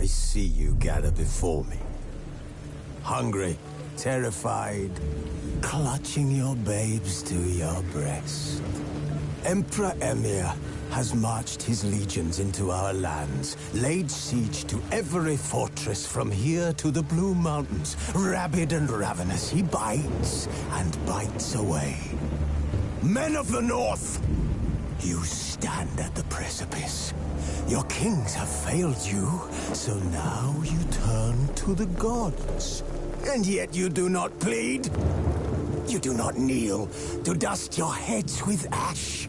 I see you gather before me. Hungry, terrified, clutching your babes to your breast. Emperor Emir has marched his legions into our lands, laid siege to every fortress from here to the Blue Mountains. Rabid and ravenous, he bites and bites away. Men of the North, you stand at the precipice. Your kings have failed you, so now you turn to the gods. And yet you do not plead. You do not kneel to dust your heads with ash.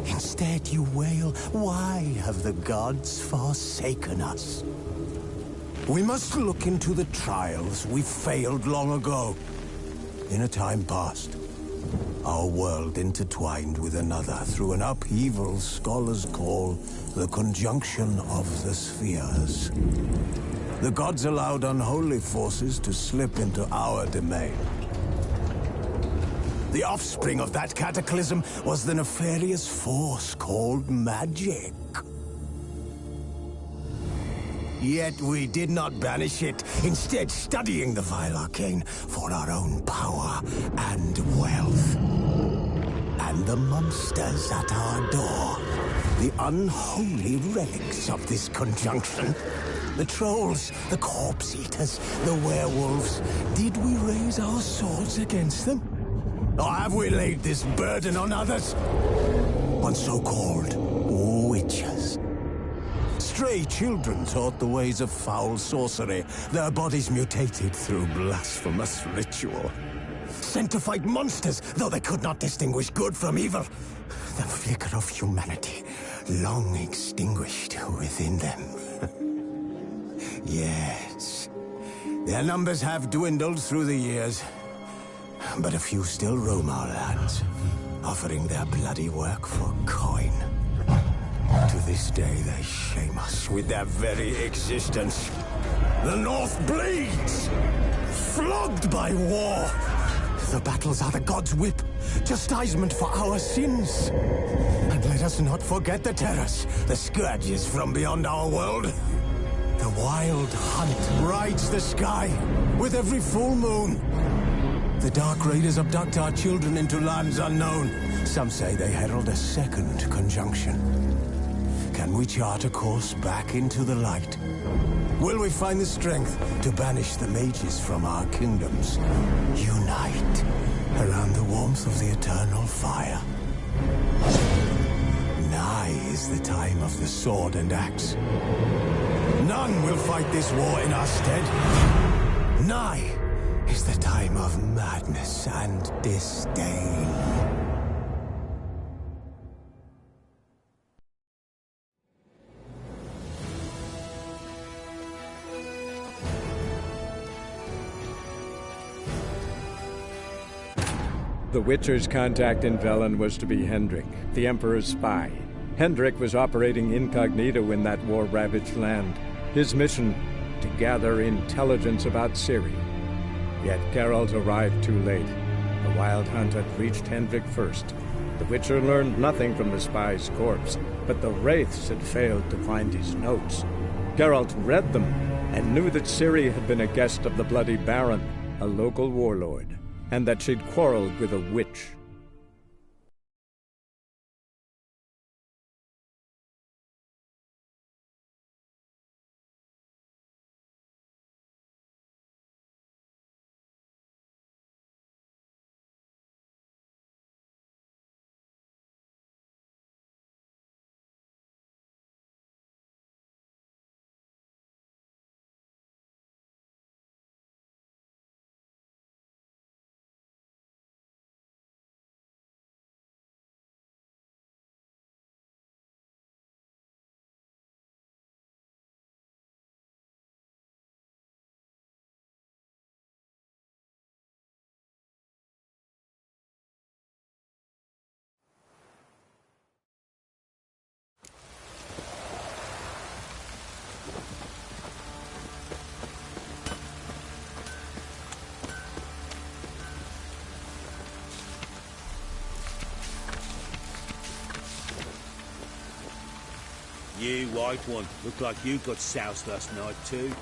Instead you wail, why have the gods forsaken us? We must look into the trials we failed long ago. In a time past, our world intertwined with another through an upheaval scholars call the conjunction of the spheres. The gods allowed unholy forces to slip into our domain. The offspring of that cataclysm was the nefarious force called magic. Yet we did not banish it, instead studying the vile arcane for our own power and wealth. And the monsters at our door, the unholy relics of this conjunction. The trolls, the corpse-eaters, the werewolves. Did we raise our swords against them? Or have we laid this burden on others? On so-called witches. Stray children taught the ways of foul sorcery, their bodies mutated through blasphemous ritual. Sent to fight monsters, though they could not distinguish good from evil. The flicker of humanity, long extinguished within them. Yes, their numbers have dwindled through the years. But a few still roam our lands, offering their bloody work for coin. To this day, they shame us with their very existence. The North bleeds, flogged by war. The battles are the gods' whip, chastisement for our sins. And let us not forget the terrors, the scourges from beyond our world. The wild hunt rides the sky with every full moon. The Dark Raiders abduct our children into lands unknown. Some say they herald a second conjunction. Can we chart a course back into the light? Will we find the strength to banish the mages from our kingdoms? Unite around the warmth of the eternal fire. Nigh is the time of the sword and axe. None will fight this war in our stead. Nigh is the time of madness and disdain. The Witcher's contact in Velen was to be Hendrik, the Emperor's spy. Hendrik was operating incognito in that war-ravaged land. His mission, to gather intelligence about Ciri. Yet Geralt arrived too late. The Wild Hunt had reached Hendrik first. The Witcher learned nothing from the spy's corpse, but the Wraiths had failed to find his notes. Geralt read them, and knew that Ciri had been a guest of the Bloody Baron, a local warlord, and that she'd quarreled with a witch. You, white one. Look like you got soused last night, too.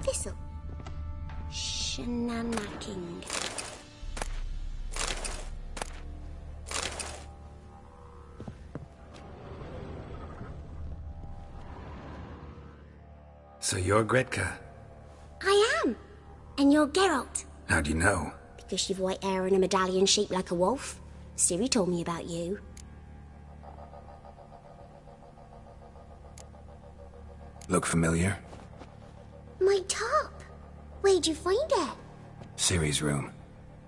Thistle. Shenanacking. So you're Gretka? I am. And you're Geralt. How do you know? Because you've white hair and a medallion shaped like a wolf. Ciri told me about you. Look familiar? My top. Where'd you find it? Ciri's room.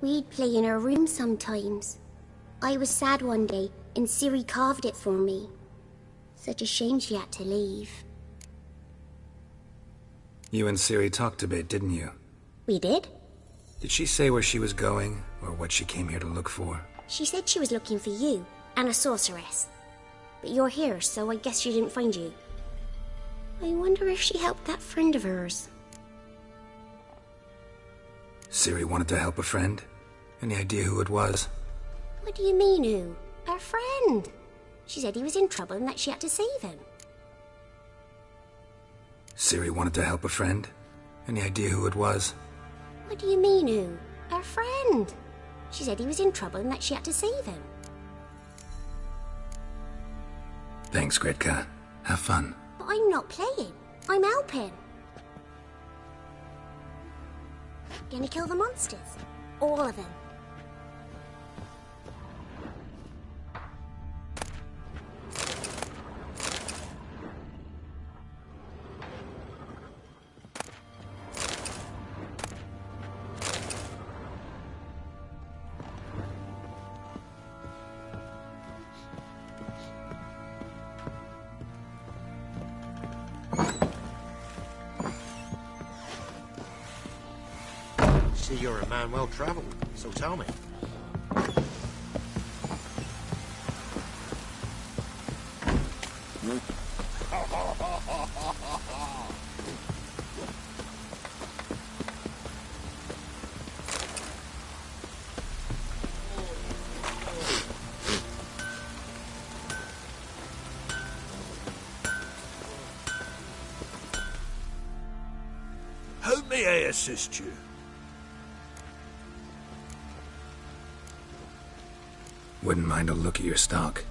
We'd play in her room sometimes. I was sad one day, and Ciri carved it for me. Such a shame she had to leave. You and Ciri talked a bit, didn't you? We did? Did she say where she was going, or what she came here to look for? She said she was looking for you, and a sorceress. But you're here, so I guess she didn't find you. I wonder if she helped that friend of hers. Ciri wanted to help a friend? Any idea who it was? What do you mean, who? Her friend. She said he was in trouble and that she had to save him. Ciri wanted to help a friend? Any idea who it was? What do you mean, who? Her friend. She said he was in trouble and that she had to save him. Thanks, Gretka. Have fun. But I'm not playing. I'm helping. Gonna kill the monsters. All of them. See, you're a man well travelled, so tell me. How may I assist you? Wouldn't mind a look at your stock.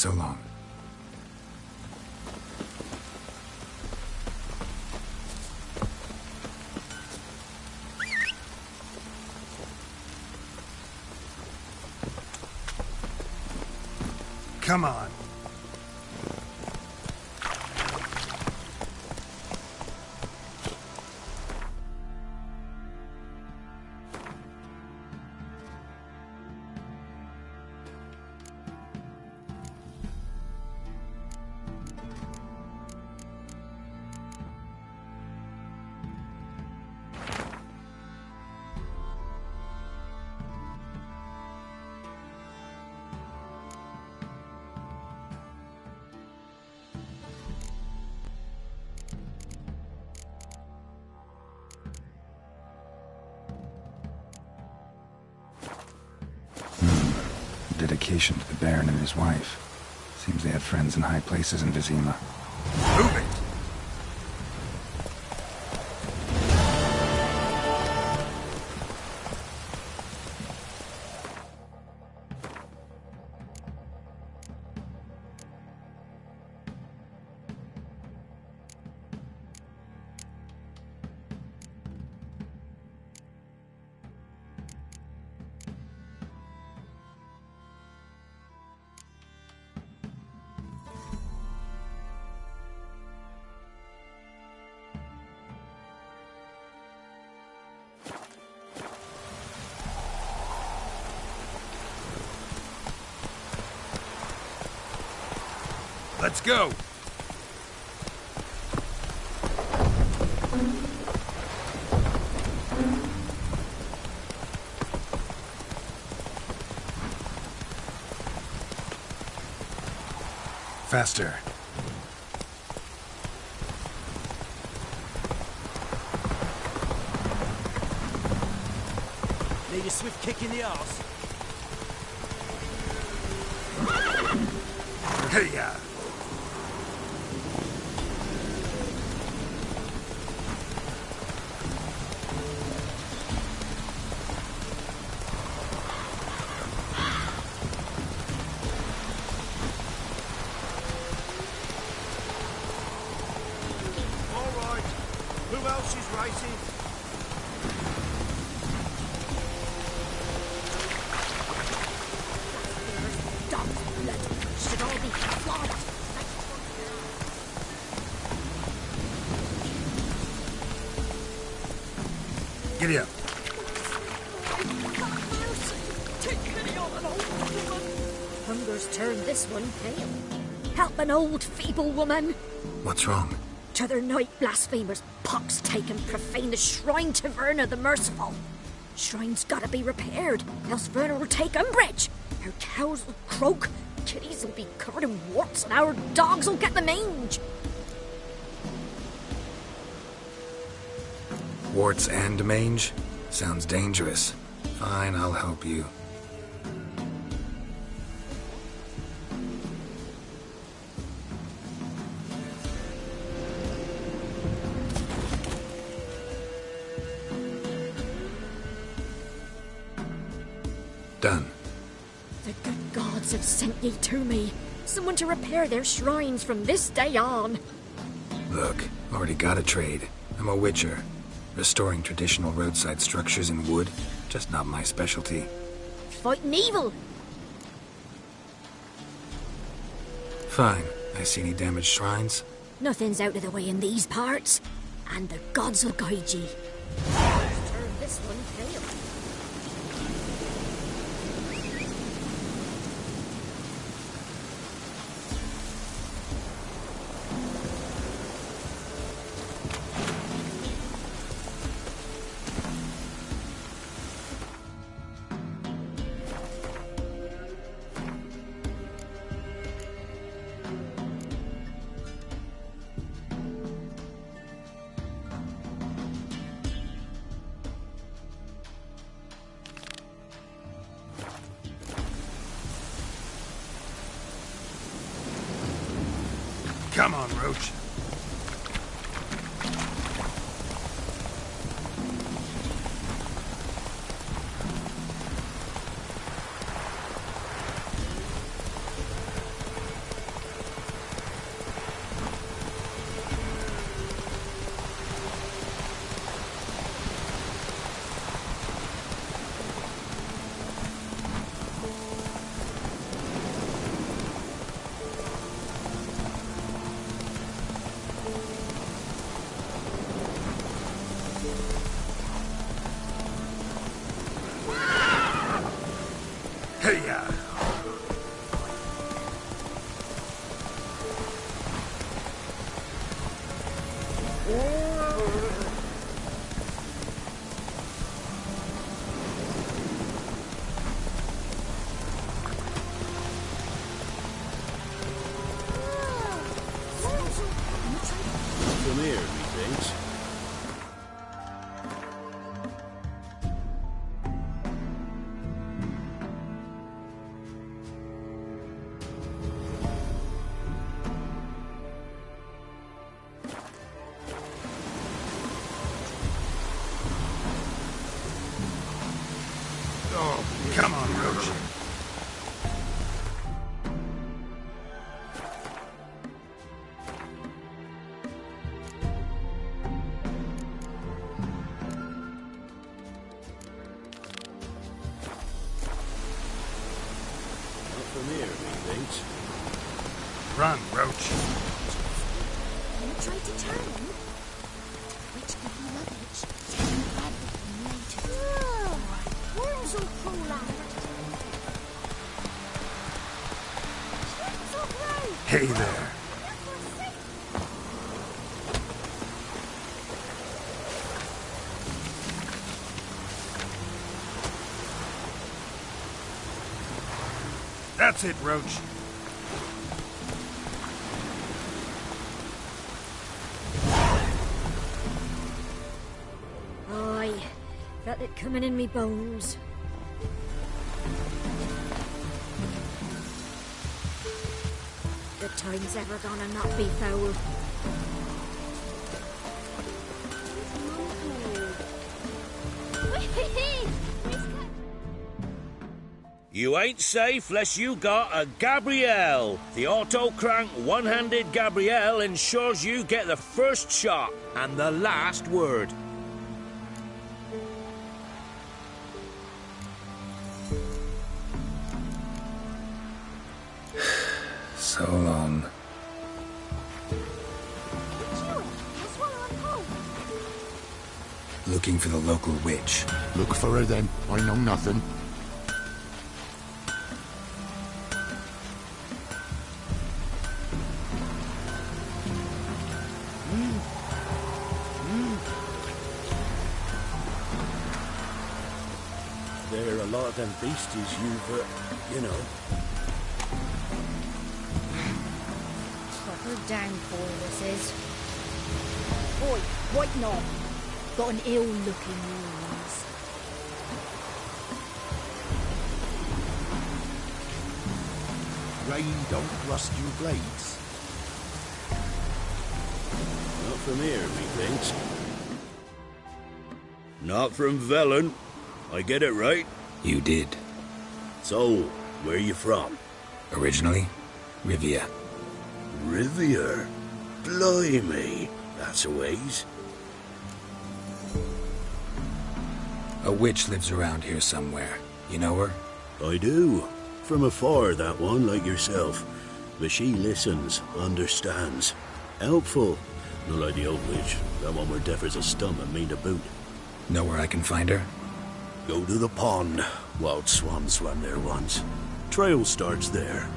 So long. Come on. Dedication to the Baron and his wife. Seems they had friends in high places in Vizima. Move it! Let's go! Faster. Need a swift kick in the arse. Hey-ya! Who else is racing? Dog's blood should all be flogged. Giddy up. Take pity on an old woman. Hunger's turned this one pale. Help an old feeble woman. What's wrong? T'other night blasphemers pox take and profane the shrine to Verna the Merciful. Shrine's gotta be repaired, else Verna will take umbrage. Our cows will croak, kitties will be covered in warts, and our dogs will get the mange. Warts and mange? Sounds dangerous. Fine, I'll help you. Done. The good gods have sent ye to me. Someone to repair their shrines from this day on. Look, already got a trade. I'm a witcher. Restoring traditional roadside structures in wood, just not my specialty. Fighting evil. Fine. I see any damaged shrines? Nothing's out of the way in these parts, and the gods will guide ye. Turn this one pale. Come on, Roach. Oh, come on, Roach. Not from here, methinks. Run, Roach. You try to turn him? Which give you luggage? Tell you everything later. Worms will crawl out. Hey there. That's it, Roach. Aye, felt it coming in me bones. Good time's ever gonna not be foul. You ain't safe less you got a Gabrielle. The auto-crank one-handed Gabrielle ensures you get the first shot and the last word. So long. Looking for the local witch. Look for her then. I know nothing. There are a lot of them beasties you've, you know. Proper downpour this is. Oi, white knob. Got an ill-looking nose. Rain don't rust your blades. Not from here, methinks. Not from Velen. I get it right? You did. So, where you from? Originally, Rivia. Rivia? Blimey, that's a ways. A witch lives around here somewhere. You know her? I do. From afar, that one, like yourself. But she listens, understands. Helpful. Not like the old witch. That one were deaf as a stump and mean to boot. Know where I can find her? Go to the pond. Wild swans swam there once. Trail starts there.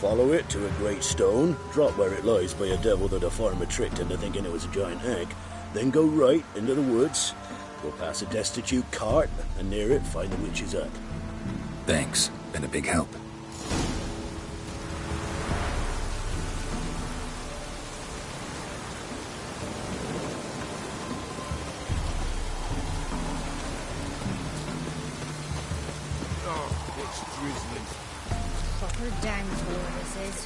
Follow it to a great stone, drop where it lies by a devil that a farmer tricked into thinking it was a giant egg, then go right into the woods, go past a destitute cart, and near it find the witch's hut. Thanks. Been a big help. Proper downpour this is.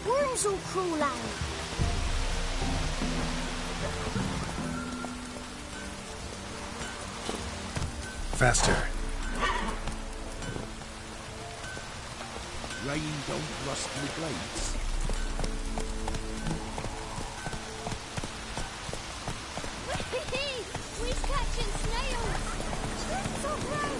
Worms will crawl out. Faster. Rain don't rust your blades. We're catching snails. Shrimps are brown.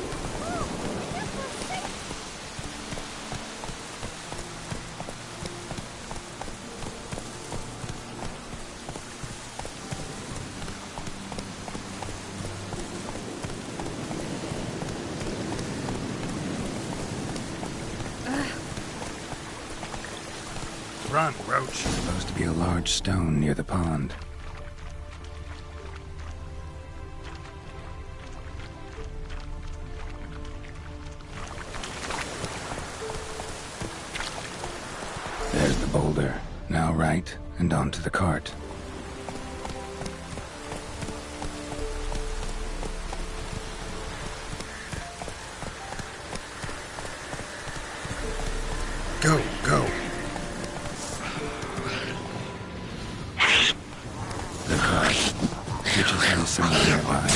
Run, Roach. Supposed to be a large stone near the pond. There's the boulder. Now right, and onto the cart. Go, go. The cart. Which is somewhere nearby.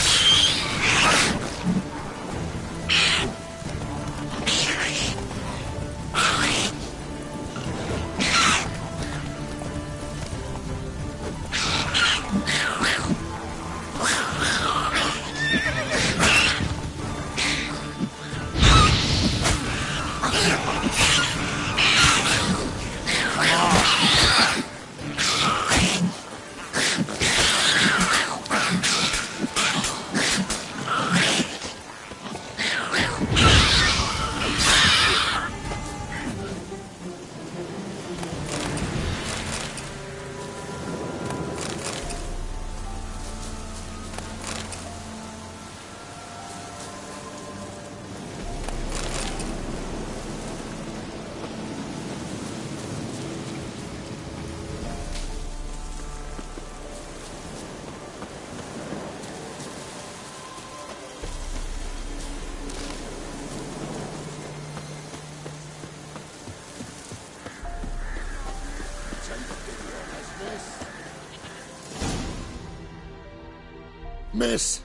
Miss,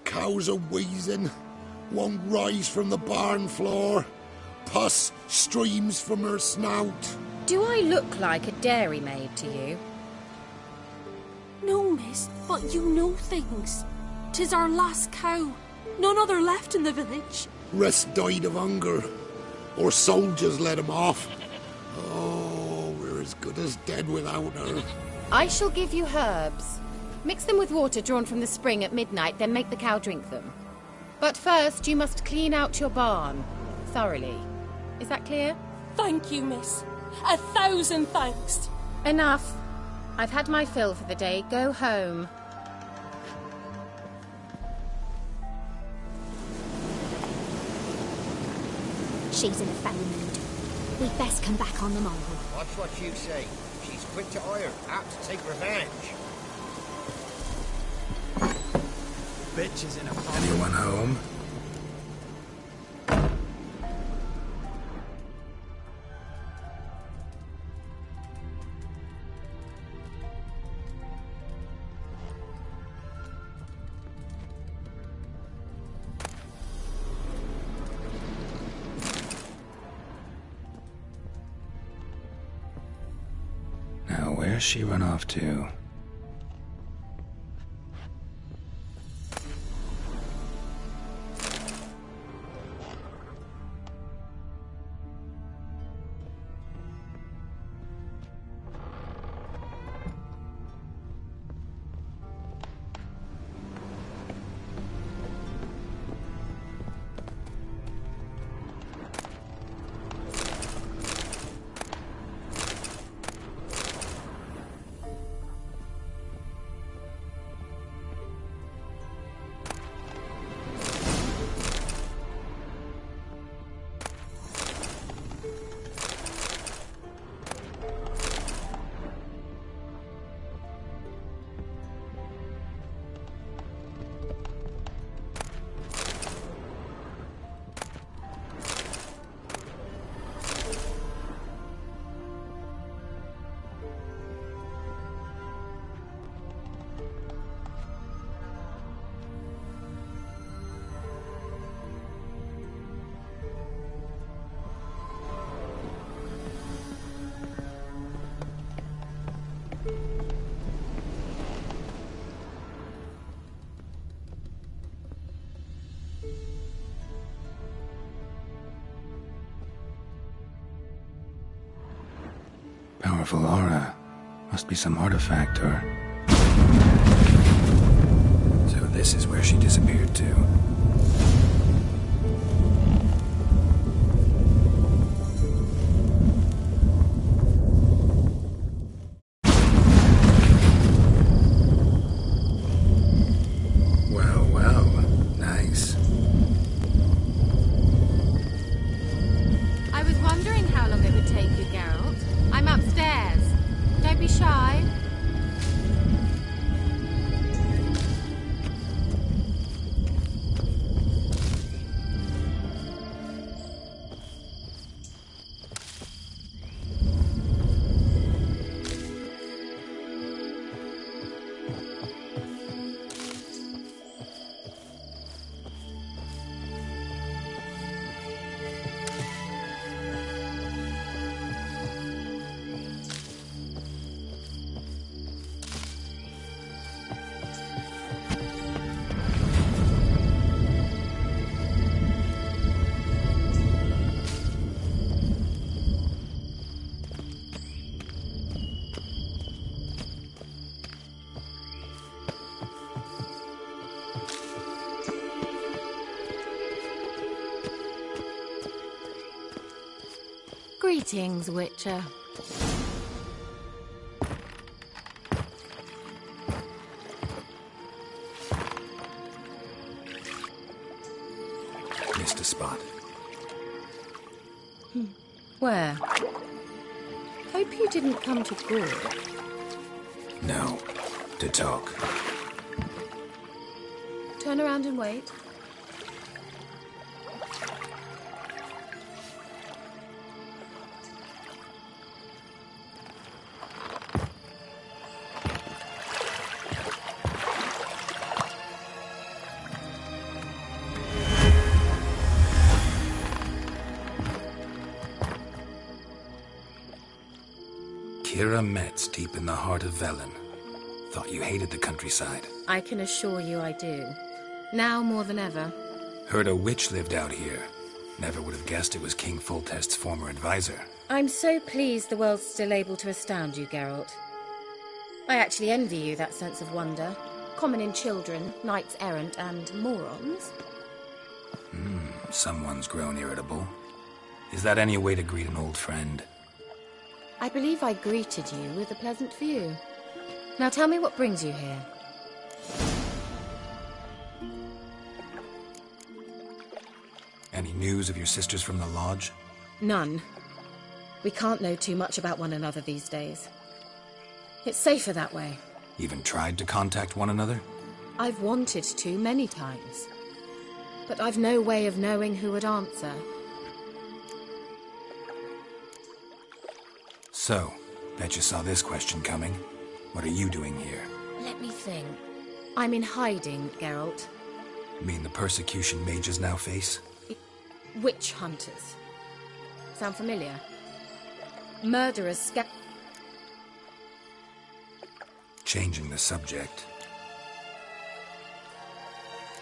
cows are wheezing, won't rise from the barn floor. Pus streams from her snout. Do I look like a dairymaid to you? No, miss, but you know things. 'Tis our last cow. None other left in the village. Rest died of hunger, or soldiers let him off. Oh, we're as good as dead without her. I shall give you herbs. Mix them with water drawn from the spring at midnight, then make the cow drink them. But first, you must clean out your barn thoroughly. Is that clear? Thank you, miss. 1,000 thanks. Enough. I've had my fill for the day. Go home. She's in a foul mood. We'd best come back on the morrow. Watch what you say. She's quick to ire, apt to take revenge. Bitch is in a... Anyone home? Now, where's she run off to? Powerful aura. Must be some artifact or... So this is where she disappeared to. Well, well. Nice. I was wondering how long it would take you, Geralt. I'm upstairs. Don't be shy. Greetings, Witcher. Missed a spot. Where? Hope you didn't come to Gore. No. To talk. Turn around and wait. Kira Metz, deep in the heart of Velen. Thought you hated the countryside. I can assure you I do. Now more than ever. Heard a witch lived out here. Never would have guessed it was King Foltest's former advisor. I'm so pleased the world's still able to astound you, Geralt. I actually envy you that sense of wonder. Common in children, knights errant, and morons. Someone's grown irritable. Is that any way to greet an old friend? I believe I greeted you with a pleasant view. Now tell me what brings you here. Any news of your sisters from the lodge? None. We can't know too much about one another these days. It's safer that way. Even tried to contact one another? I've wanted to many times. But I've no way of knowing who would answer. So, bet you saw this question coming. What are you doing here? Let me think. I'm in hiding, Geralt. Mean the persecution mages now face? Witch hunters. Sound familiar? Murderers Changing the subject.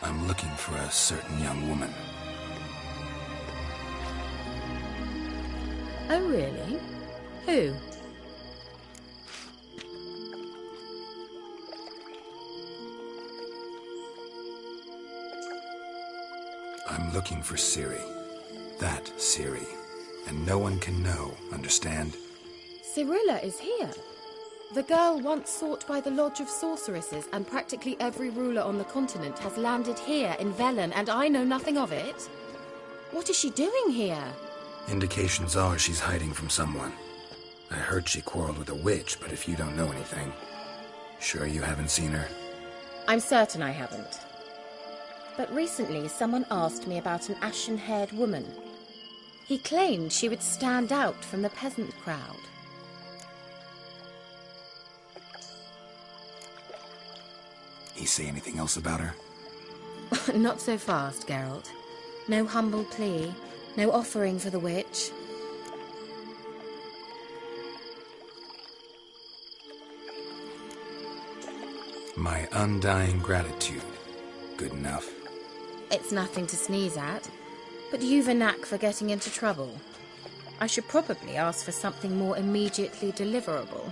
I'm looking for a certain young woman. Oh, really? Who? I'm looking for Ciri. That Ciri. And no one can know, understand? Cirilla is here. The girl once sought by the Lodge of Sorceresses, and practically every ruler on the continent has landed here in Velen, and I know nothing of it. What is she doing here? Indications are she's hiding from someone. I heard she quarreled with a witch, but if you don't know anything, sure you haven't seen her? I'm certain I haven't. But recently someone asked me about an ashen-haired woman. He claimed she would stand out from the peasant crowd. He say anything else about her? Not so fast, Geralt. No humble plea, no offering for the witch. My undying gratitude. Good enough. It's nothing to sneeze at, but you've a knack for getting into trouble. I should probably ask for something more immediately deliverable.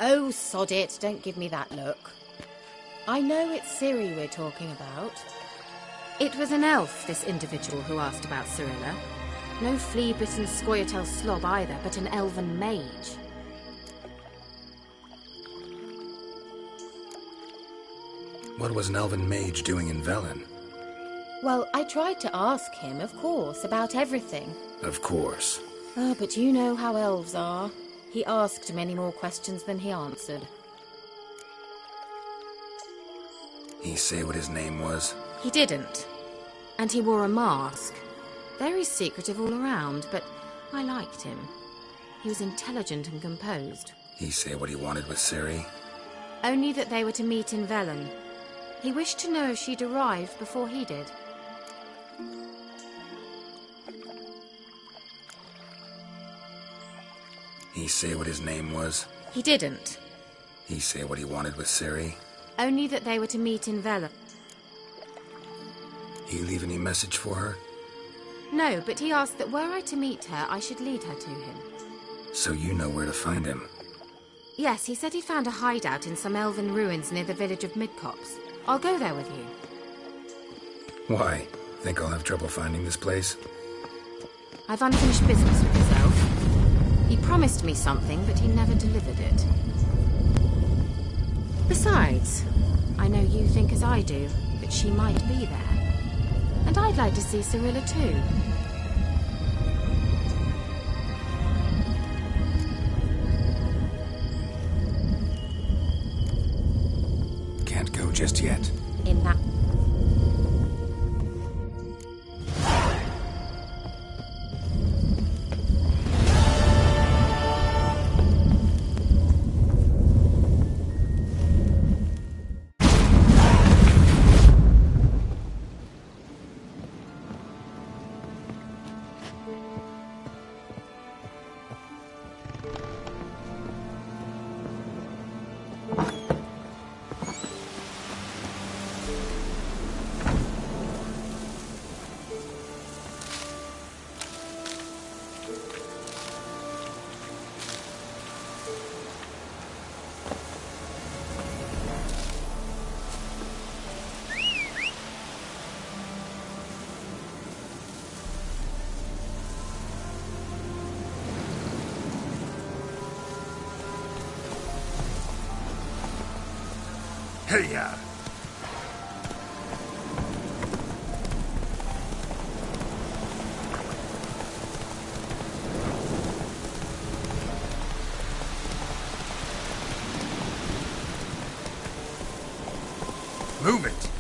Oh, sod it, don't give me that look. I know it's Ciri we're talking about. It was an elf, this individual who asked about Cirilla. No flea-bitten Scoia'tael slob either, but an elven mage. What was an elven mage doing in Velen? Well, I tried to ask him, of course, about everything. Of course. Oh, but you know how elves are. He asked many more questions than he answered. He say what his name was? He didn't. And he wore a mask. Very secretive all around, but I liked him. He was intelligent and composed. He say what he wanted with Ciri? Only that they were to meet in Velen. He wished to know if she'd arrived before he did. He say what his name was? He didn't. He say what he wanted with Ciri? Only that they were to meet in Velen. He leave any message for her? No, but he asked that were I to meet her, I should lead her to him. So you know where to find him? Yes, he said he found a hideout in some elven ruins near the village of Midcopse. I'll go there with you. Why? Think I'll have trouble finding this place? I've unfinished business with his elf. He promised me something, but he never delivered it. Besides, I know you think as I do, that she might be there. And I'd like to see Cyrilla too. Can't go just yet. In that... Hey-ya! Move it!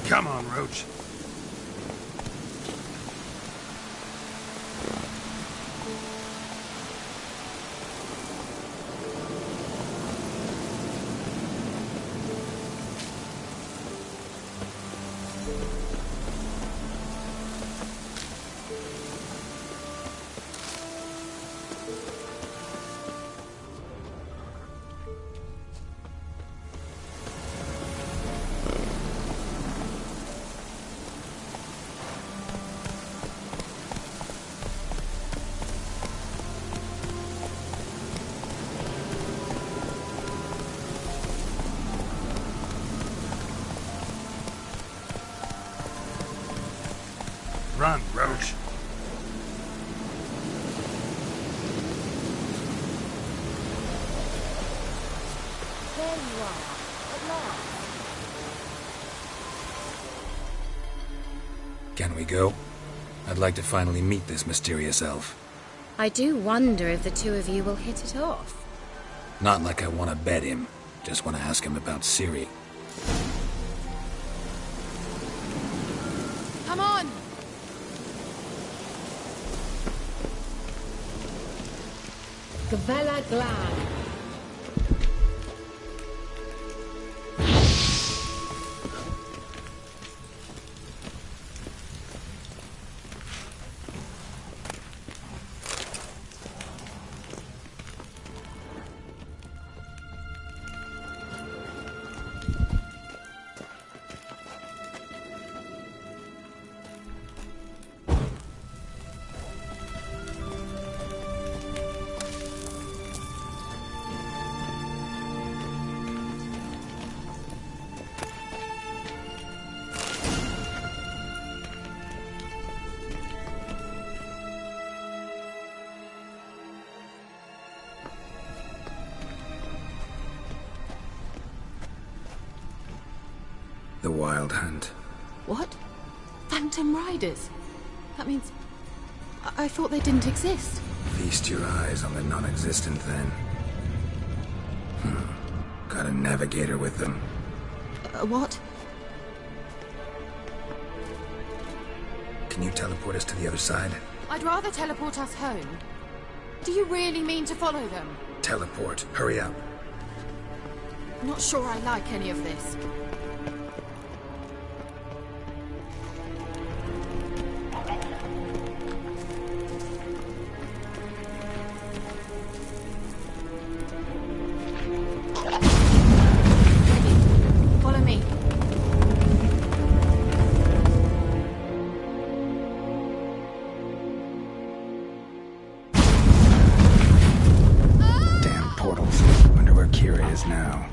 Come on, Roach. Run, Roach. There you are, at last. Can we go? I'd like to finally meet this mysterious elf. I do wonder if the two of you will hit it off. Not like I want to bet him. Just want to ask him about Ciri. Come on! Gavella Glad. The Wild Hunt. What? Phantom Riders? That means... I thought they didn't exist. Feast your eyes on the non-existent then. Got a navigator with them. What? Can you teleport us to the other side? I'd rather teleport us home. Do you really mean to follow them? Teleport. Hurry up. Not sure I like any of this. Follow me. Damn portals. Wonder where Kira is now.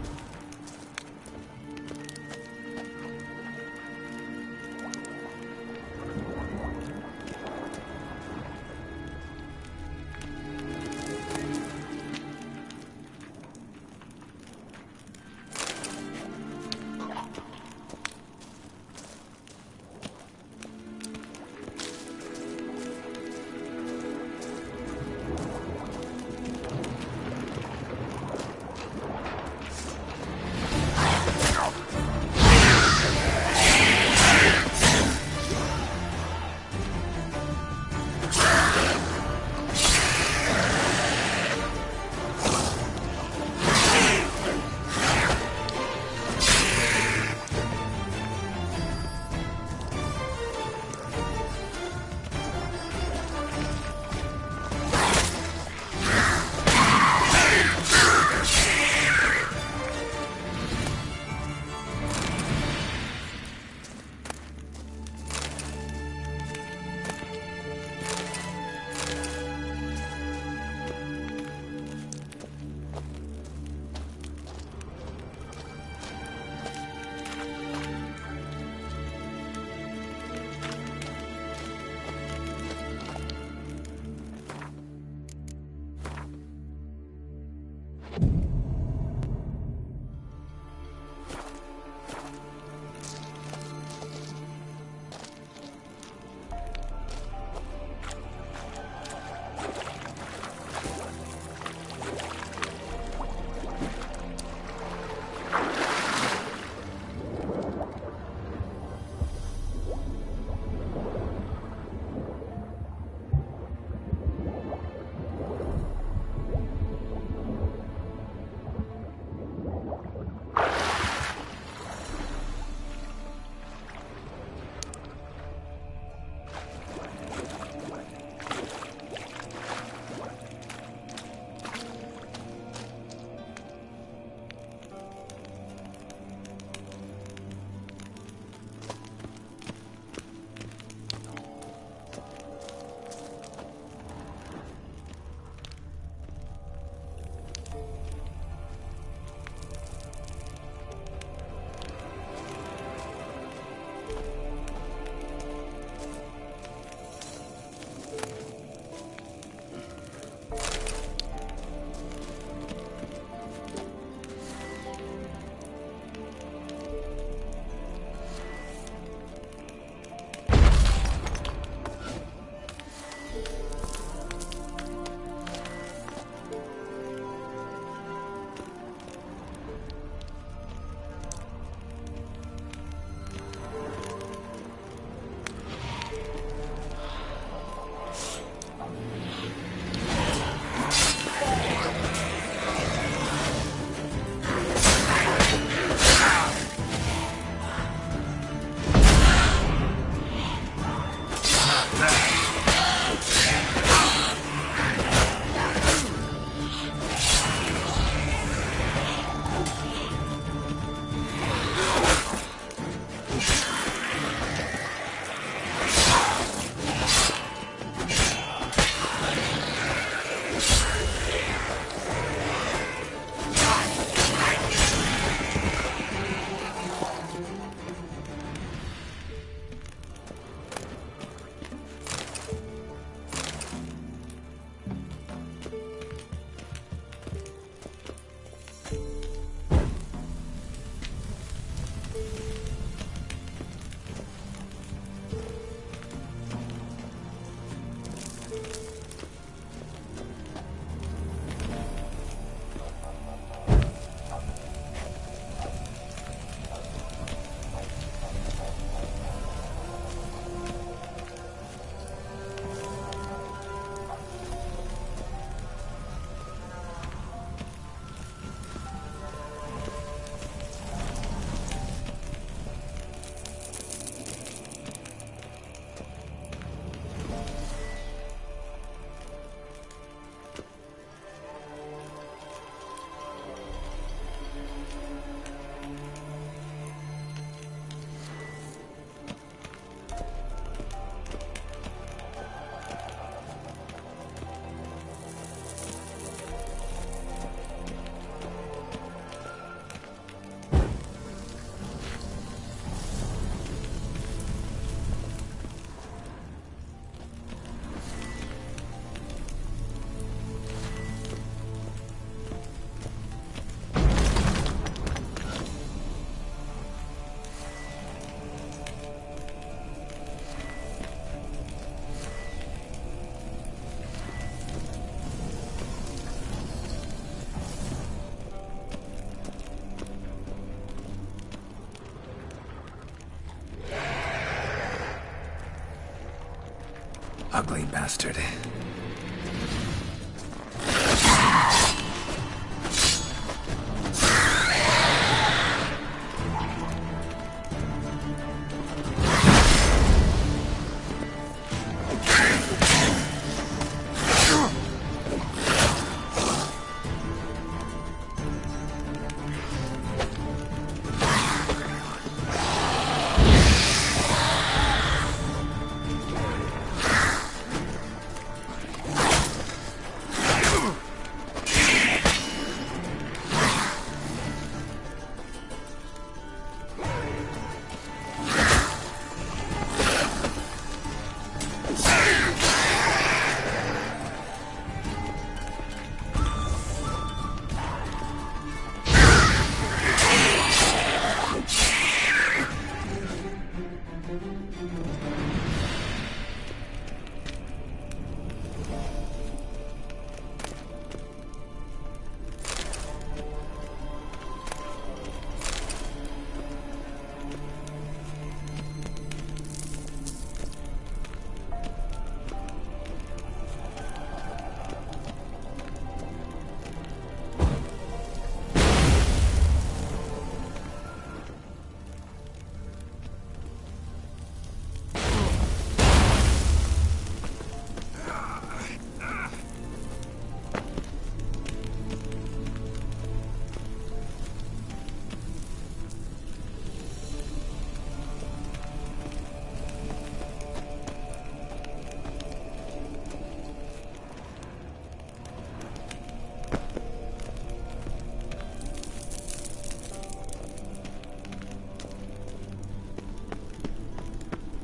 Ugly bastard.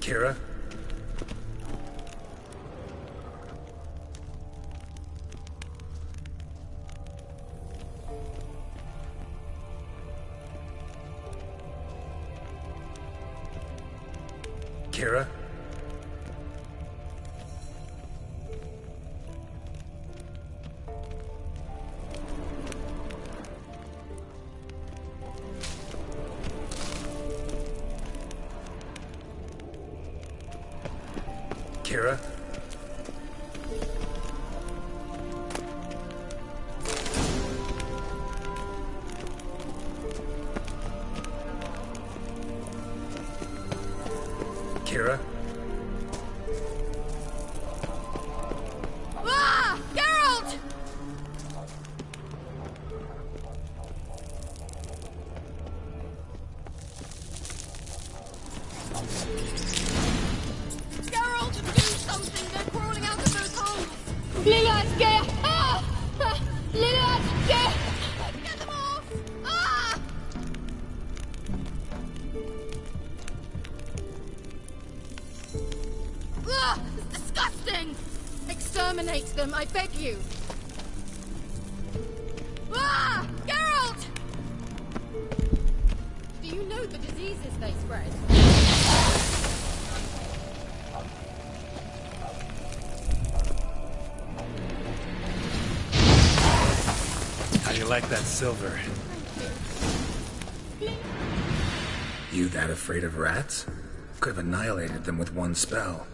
Kira? Kira? Kira? Kira? Ah! Geralt! Geralt, do something! They're crawling out of those holes! Lillard's gear! Ah! Ah! Lillard's gear! Get them off! Ah! Ugh! It's disgusting! Exterminate them, I beg you! Ah! Geralt! Do you know the diseases they spread? How do you like that silver? You that afraid of rats? Could have annihilated them with one spell.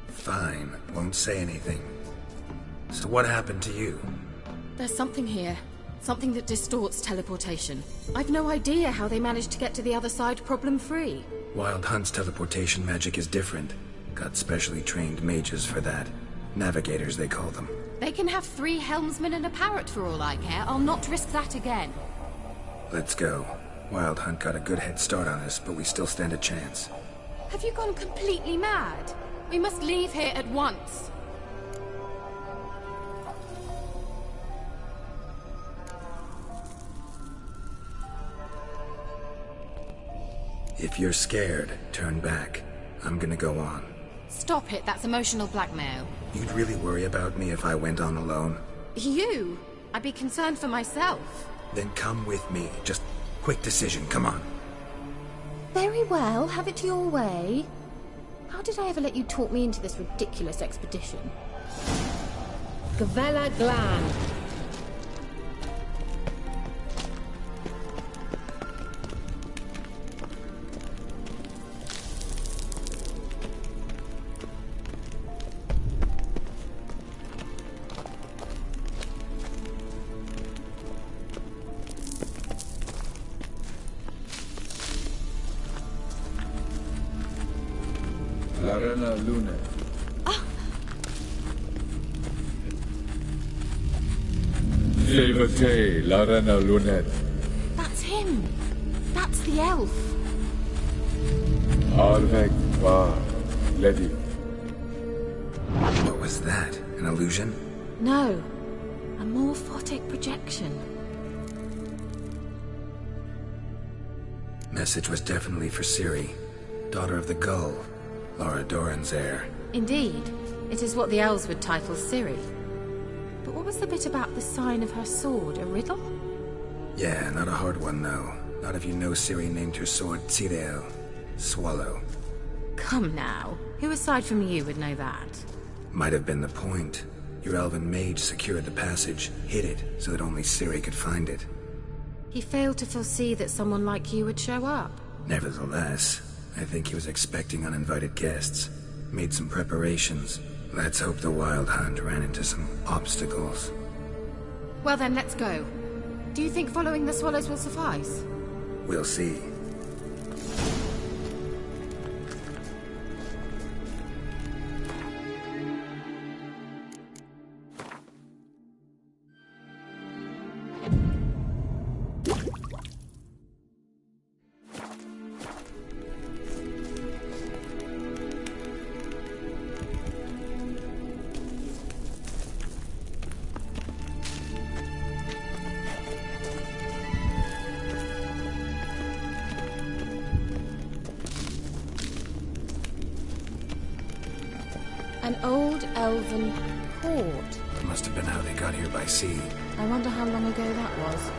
Fine, won't say anything. So what happened to you? There's something here. Something that distorts teleportation. I've no idea how they managed to get to the other side problem-free. Wild Hunt's teleportation magic is different. Got specially trained mages for that. Navigators, they call them. They can have 3 helmsmen and a parrot for all I care. I'll not risk that again. Let's go. Wild Hunt got a good head start on us, but we still stand a chance. Have you gone completely mad? We must leave here at once. If you're scared, turn back. I'm gonna go on. Stop it, that's emotional blackmail. You'd really worry about me if I went on alone? You? I'd be concerned for myself. Then come with me. Just quick decision, come on. Very well, have it your way. How did I ever let you talk me into this ridiculous expedition? Gavella Glan. Larena Lunet. Levate, Larena Lunet. That's him. That's the elf. Arvek var, Lady. What was that? An illusion? No. A morphotic projection. Message was definitely for Ciri, daughter of the Gull, Laura Doran's heir. Indeed. It is what the elves would title Ciri. But what was the bit about the sign of her sword? A riddle? Yeah, not a hard one, though. Not if you know Ciri named her sword Tirel, Swallow. Come now. Who aside from you would know that? Might have been the point. Your elven mage secured the passage, hid it, so that only Ciri could find it. He failed to foresee that someone like you would show up. Nevertheless, I think he was expecting uninvited guests. Made some preparations. Let's hope the Wild Hunt ran into some obstacles. Well then, let's go. Do you think following the swallows will suffice? We'll see. An old elven port. That must have been how they got here by sea. I wonder how long ago that was.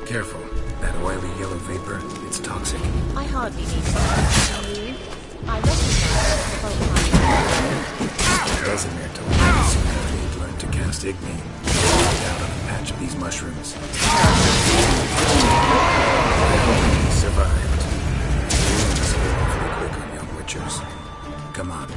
Careful. That oily yellow vapor, it's toxic. I hardly need to from you. I recognize the boat line. Vesemir told me that soon he'd learned to cast Igni. Down on a patch of these mushrooms. He survived. Wounds were awfully quick on young witchers. Come on.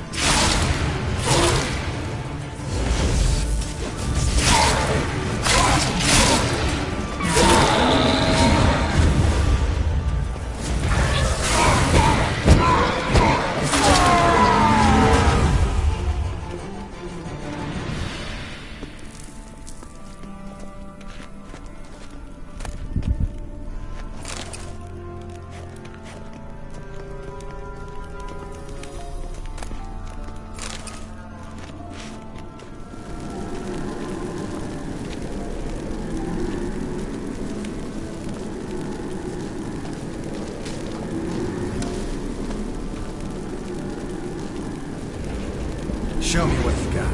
Show me what you got.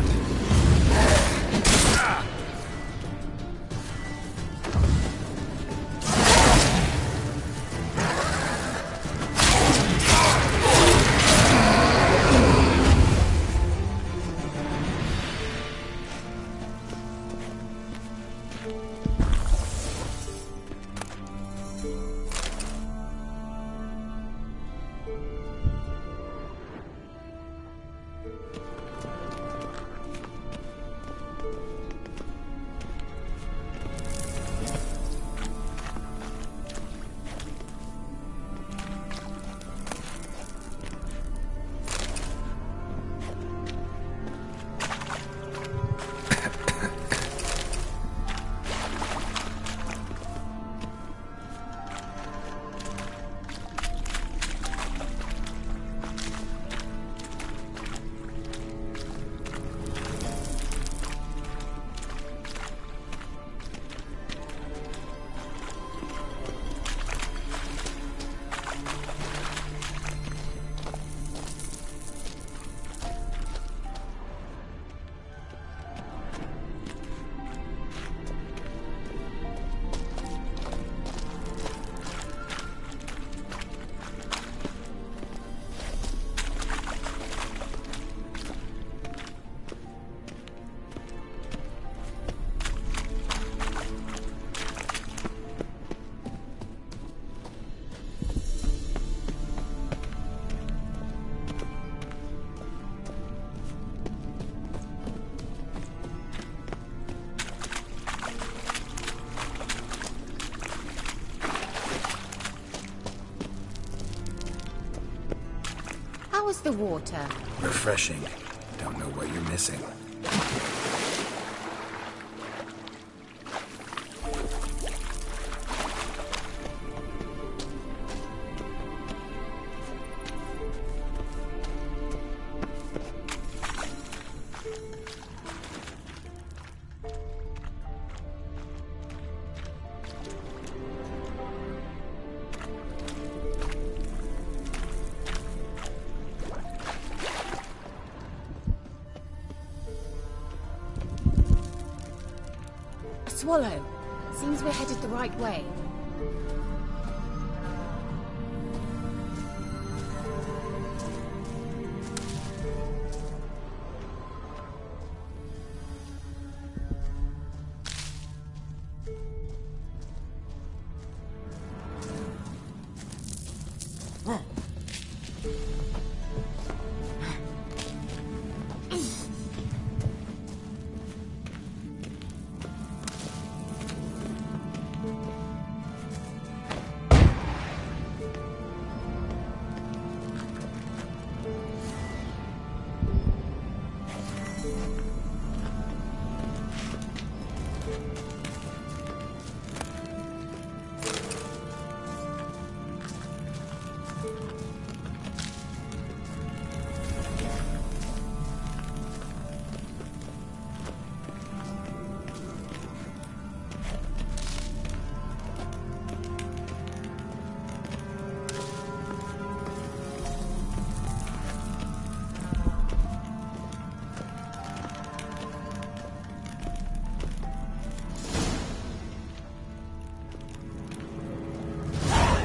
was the water? Refreshing. Don't know what you're missing. Swallow. Seems we're headed the right way.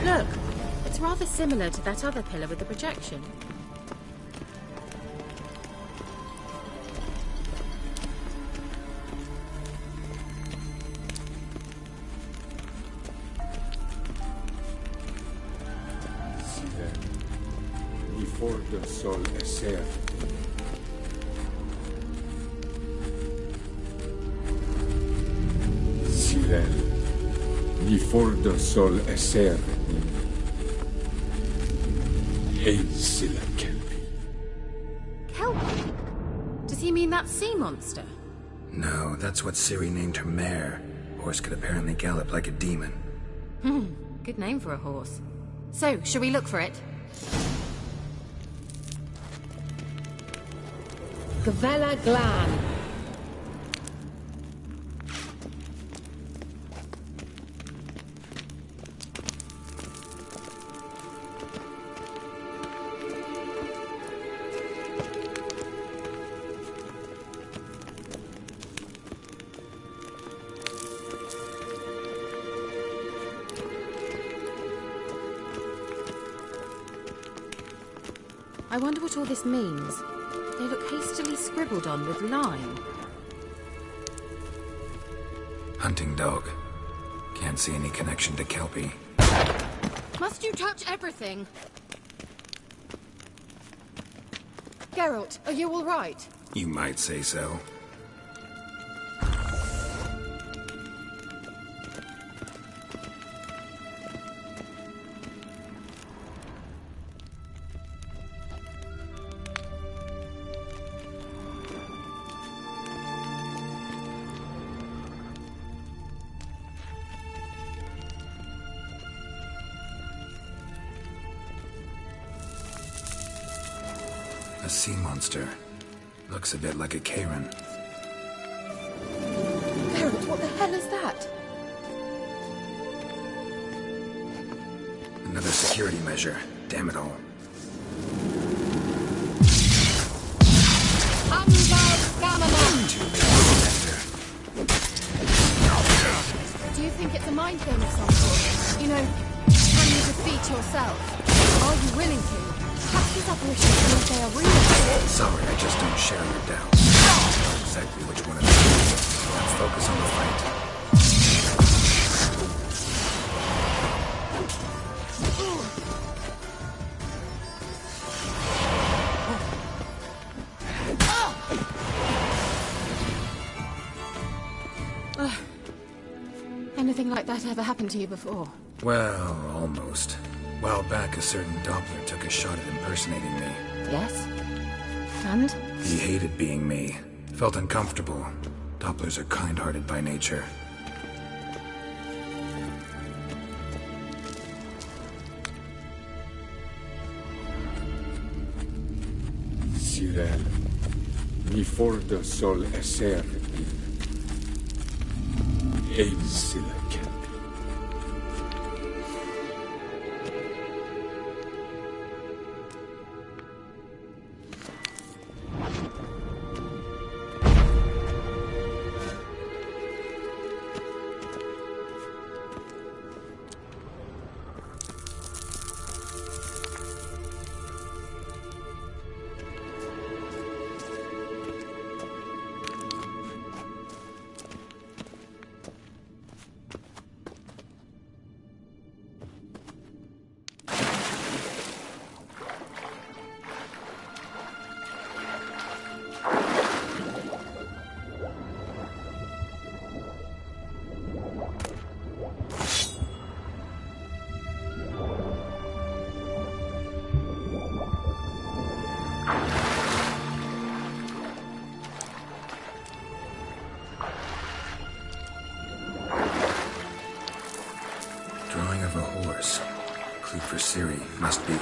Look, it's rather similar to that other pillar with the projection. VER.4.06. VER.4.06. Hazel Kelpie. Kelpie? Does he mean that sea monster? No, that's what Ciri named her mare. Horse could apparently gallop like a demon. Good name for a horse. So, shall we look for it? Gavella Glan. I wonder what all this means. They look hastily scribbled on with lime. Hunting dog. Can't see any connection to Kelpie. Must you touch everything? Geralt, are you all right? You might say so. A sea monster. Looks a bit like a Karen. Geralt, what the hell is that? Another security measure. Damn it all. Do you think it's a mind thing of some sort? You know, can you defeat yourself? Are you willing to? Perhaps these apparitions means they are real. Sorry, I just don't share your doubts. I know exactly which one it is. Let's focus on the fight. Anything like that ever happened to you before? Well, almost. A while back, a certain Doppler took a shot at impersonating me. yes? And? He hated being me. Felt uncomfortable. Dopplers are kind-hearted by nature. Cyril, V.4.06. Eisila Kelpie. Drawing of a horse. Clue for Ciri. Must be.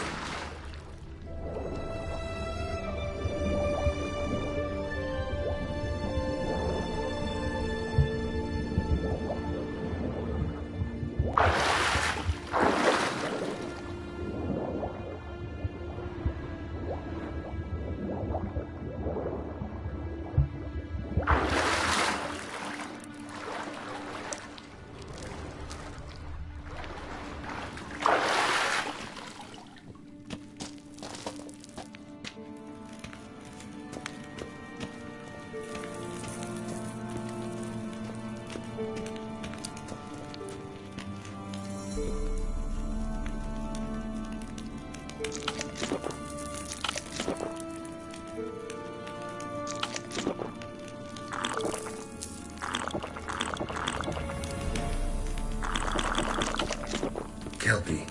Kelpie.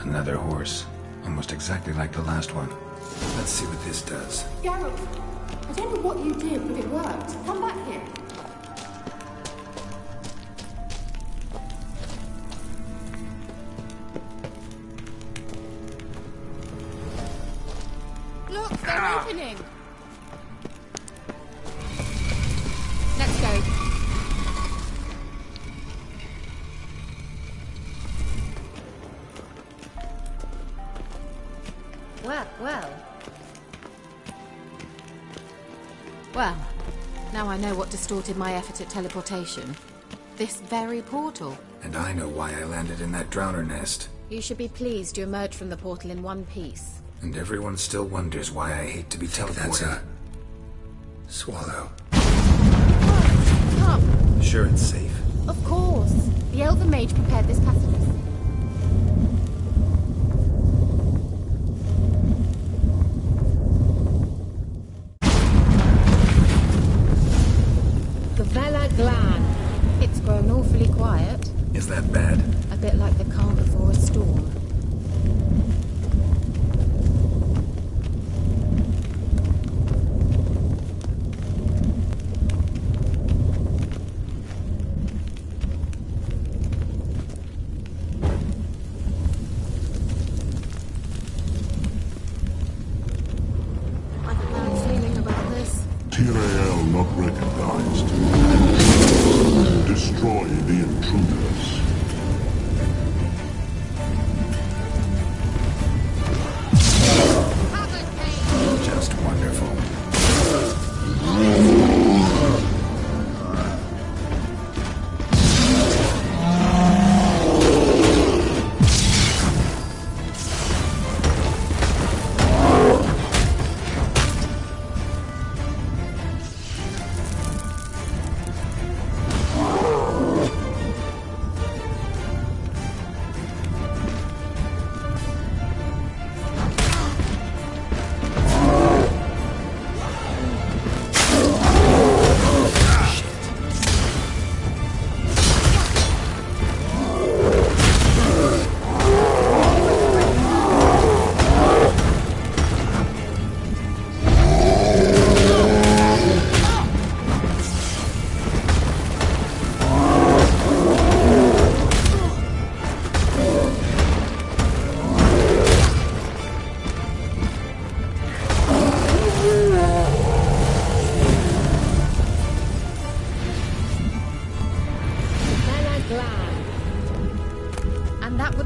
Another horse. Almost exactly like the last one. Let's see what this does. Geralt, I don't know what you did, but it worked. Come back here. Look, they're opening! Let's go. Well, now I know what distorted my effort at teleportation. This very portal. And I know why I landed in that drowner nest. You should be pleased you emerged from the portal in one piece. And everyone still wonders why I hate to be teleported. That's a swallow. Come. Sure it's safe? Of course. The Elven Mage prepared this passage. It's grown awfully quiet. Is that bad? A bit like the calm before a storm. I've a bad feeling about this. Tyrael not recognized. Destroy the intruders.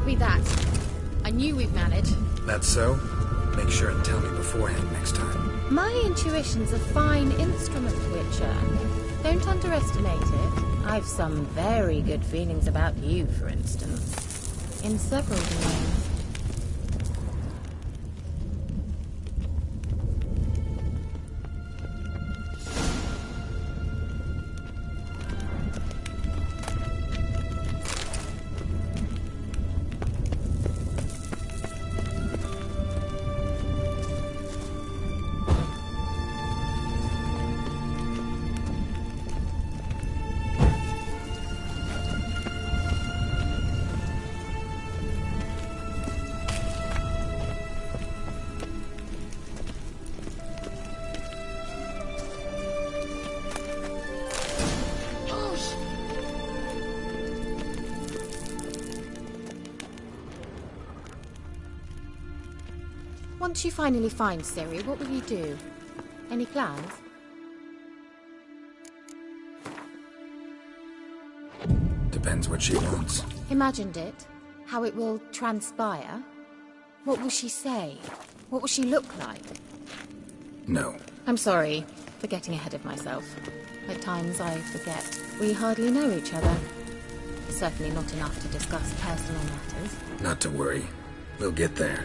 be that. I knew we'd manage. That's so? Make sure and tell me beforehand next time. My intuition's a fine instrument, Witcher. Don't underestimate it. I've some very good feelings about you, for instance. In several domains. Once you finally find Ciri, what will you do? Any plans? Depends what she wants. Imagined it? How it will transpire? What will she say? What will she look like? No. I'm sorry for getting ahead of myself. At times I forget we hardly know each other. Certainly not enough to discuss personal matters. Not to worry. We'll get there.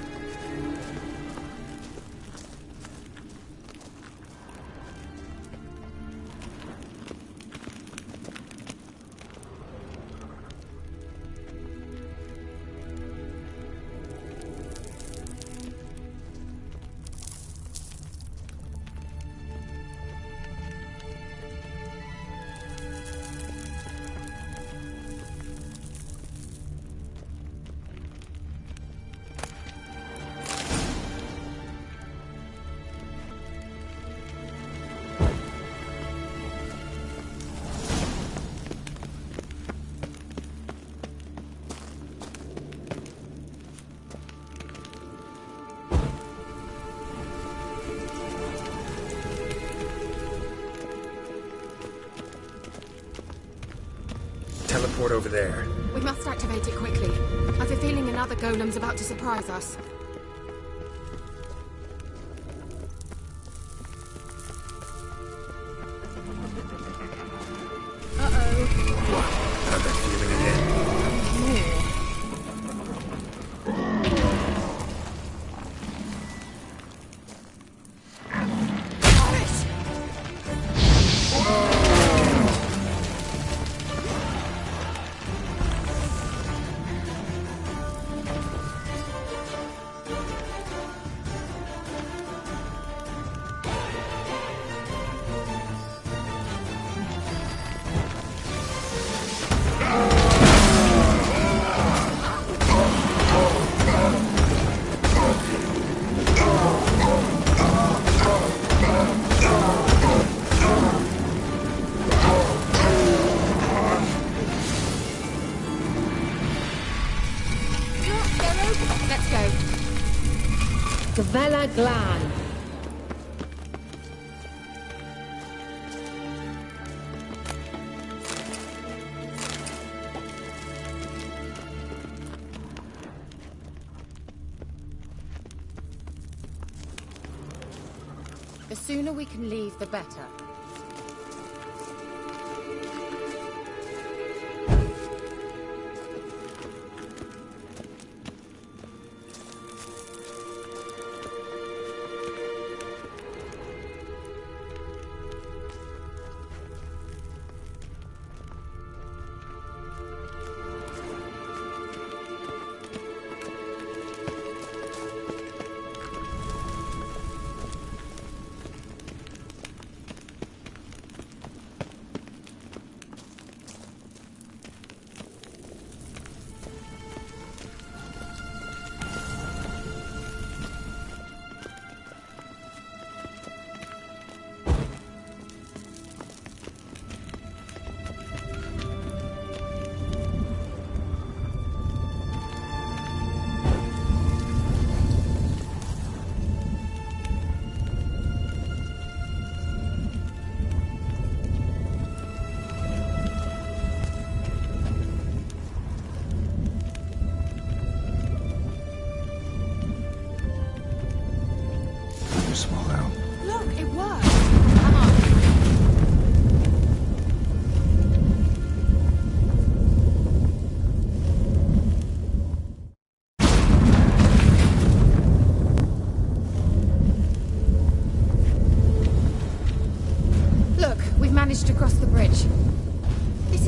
Teleport over there. We must activate it quickly. I've a feeling another golem's about to surprise us. What? How'd that feeling again? Vela Glan. The sooner we can leave, the better.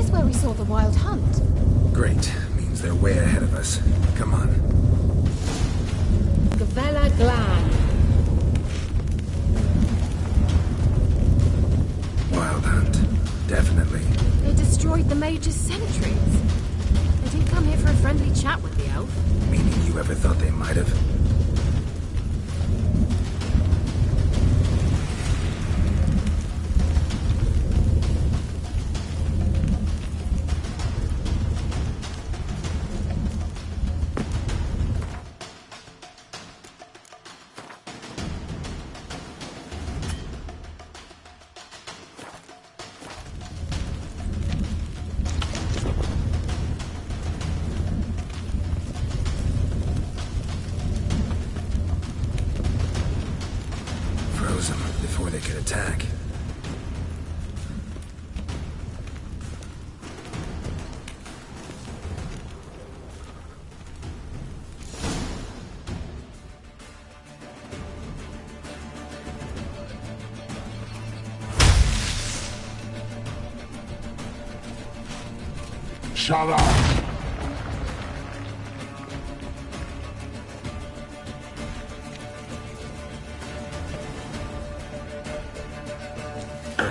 is where we saw the wild hunt. Great. Means they're way ahead of us. Come on. Gavella Glan. Wild hunt. Definitely. They destroyed the Major's sentries. They didn't come here for a friendly chat with the elf. Meaning you ever thought they might have? Before they could attack. Shut up!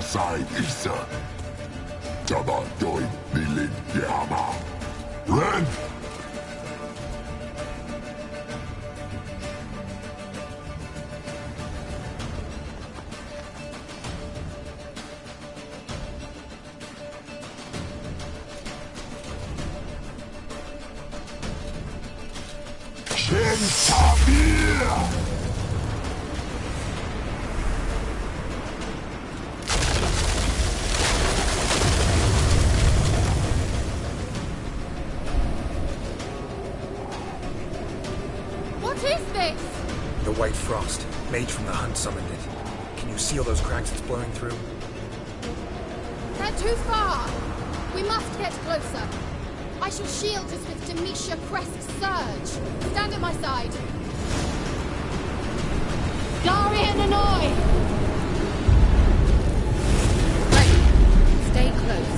Sai isa. Tama doy nilin yama. Ren! Shen Tabir! The White Frost. Mage from the Hunt summoned it. Can you see all those cracks it's blowing through? They're too far! We must get closer. I shall shield us with Demetia Crest's surge. Stand at my side. Darian Annoy! Right. Stay close.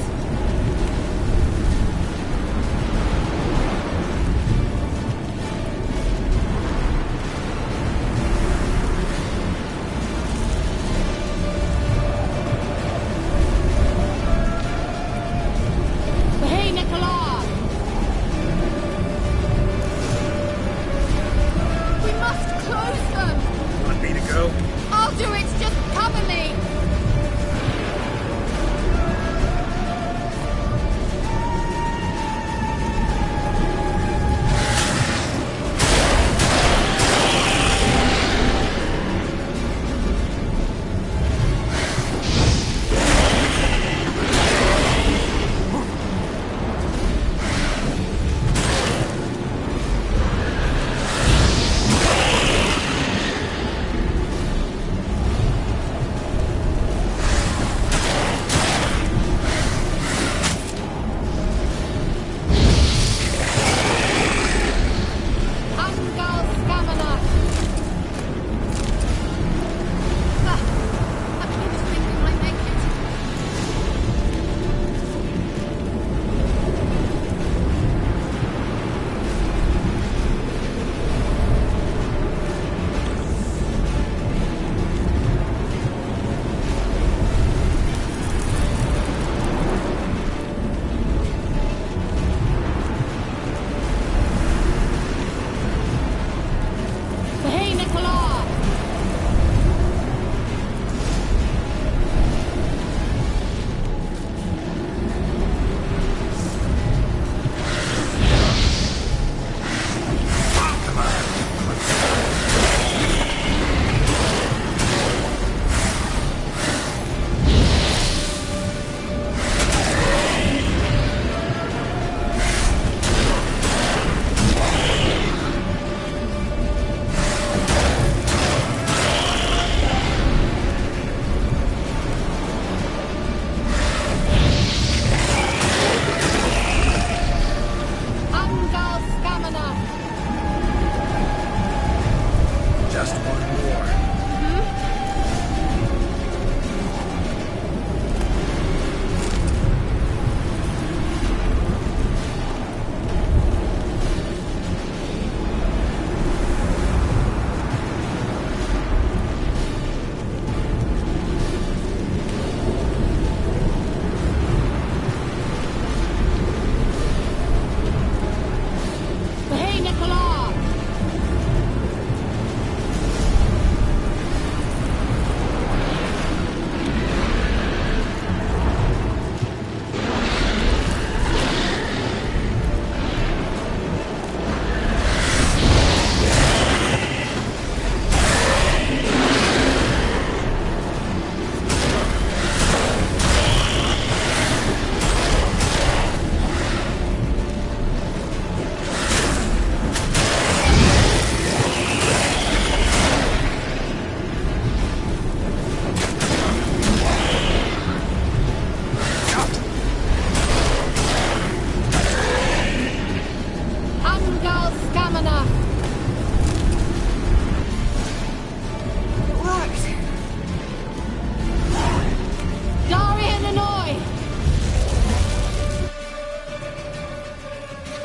I'll do it!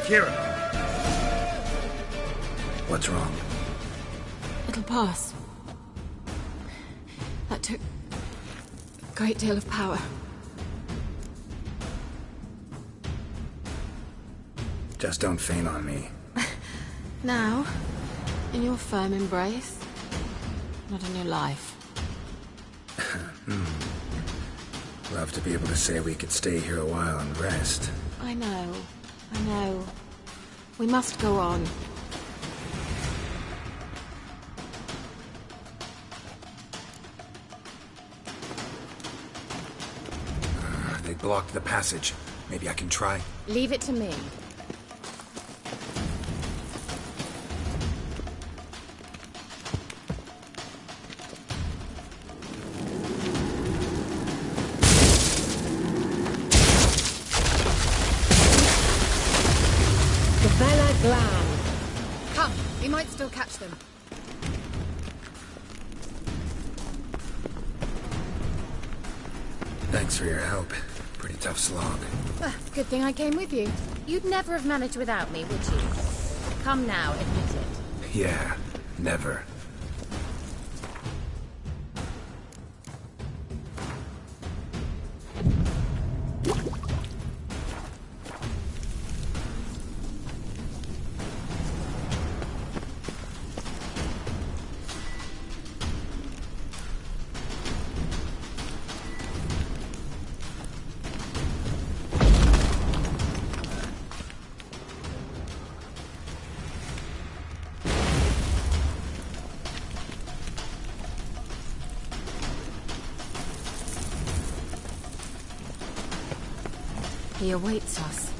Kira. What's wrong? It'll pass. That took a great deal of power. Just don't faint on me. Now, in your firm embrace, not in your life. Love to be able to say we could stay here a while and rest. I know. We must go on. They blocked the passage. Maybe I can try. Leave it to me. Come, we might still catch them. Thanks for your help. Pretty tough slog. Good thing I came with you. You'd never have managed without me, would you? Come now, admit it. Yeah, never. He awaits us.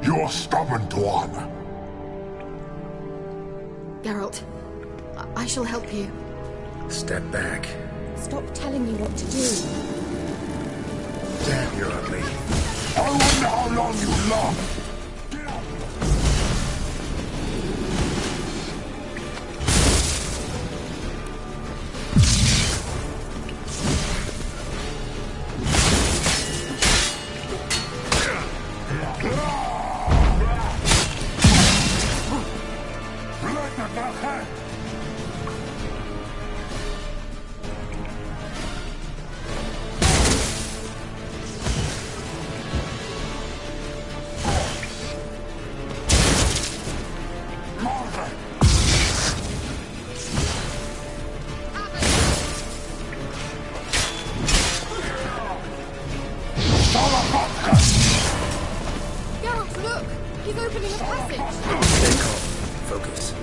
You're stubborn, Tuan. Geralt, I shall help you. Step back. Stop telling me what to do. Damn, you're ugly. I wonder how long you last. Geralt, look! He's opening a passage! Stay calm. Focus.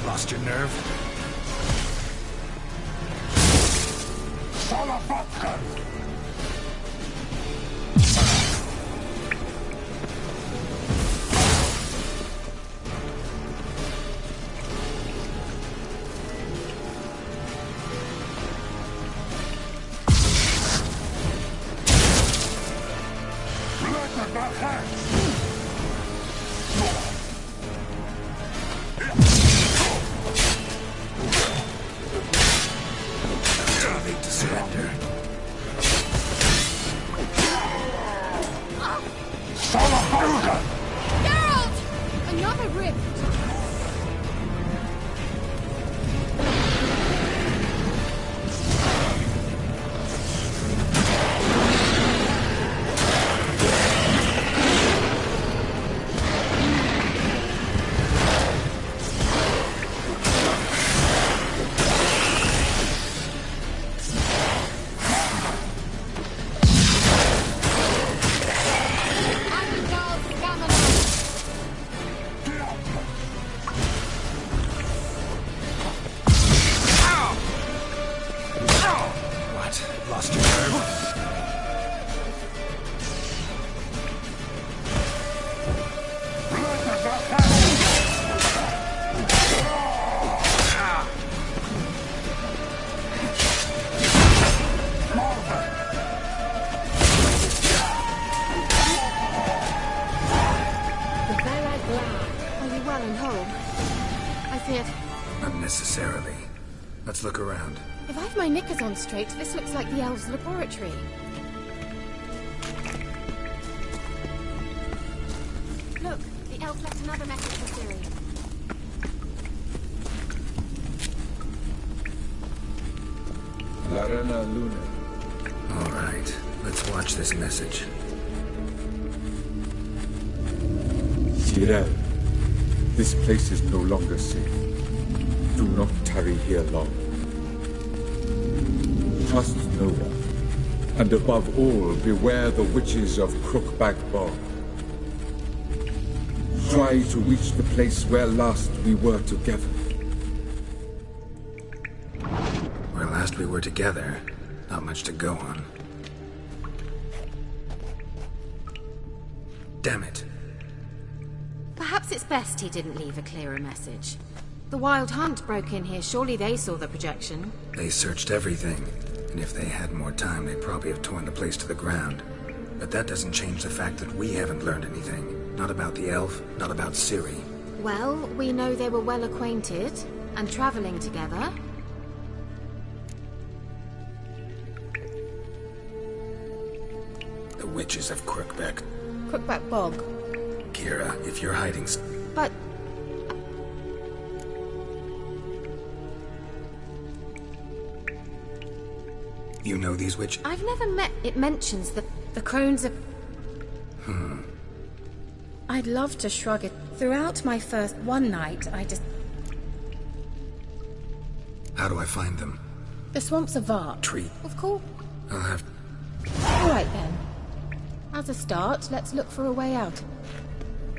Lost your nerve? Another rift! Unnecessarily. Let's look around. If I've my knickers on straight, this looks like the elves' laboratory. Look, the elf left another message for Siri. Larena Luna. All right, let's watch this message. Cyril, this place is no longer safe. Do not tarry here long. Trust no one. And above all, beware the witches of Crookback Bog. Try to reach the place where last we were together. Where last we were together, not much to go on. Damn it. Perhaps it's best he didn't leave a clearer message. The Wild Hunt broke in here. Surely they saw the projection. They searched everything. And if they had more time, they'd probably have torn the place to the ground. But that doesn't change the fact that we haven't learned anything. Not about the elf, not about Ciri. Well, we know they were well acquainted and traveling together. The witches of Crookback. Crookback Bog. Kira, if you're hiding... But... You know these witches? I've never met... It mentions the crones of... I'd love to shrug it. Throughout my first one night, I just... How do I find them? The swamps of VER. Tree. Of course. I'll have... All right, then. As a start, let's look for a way out.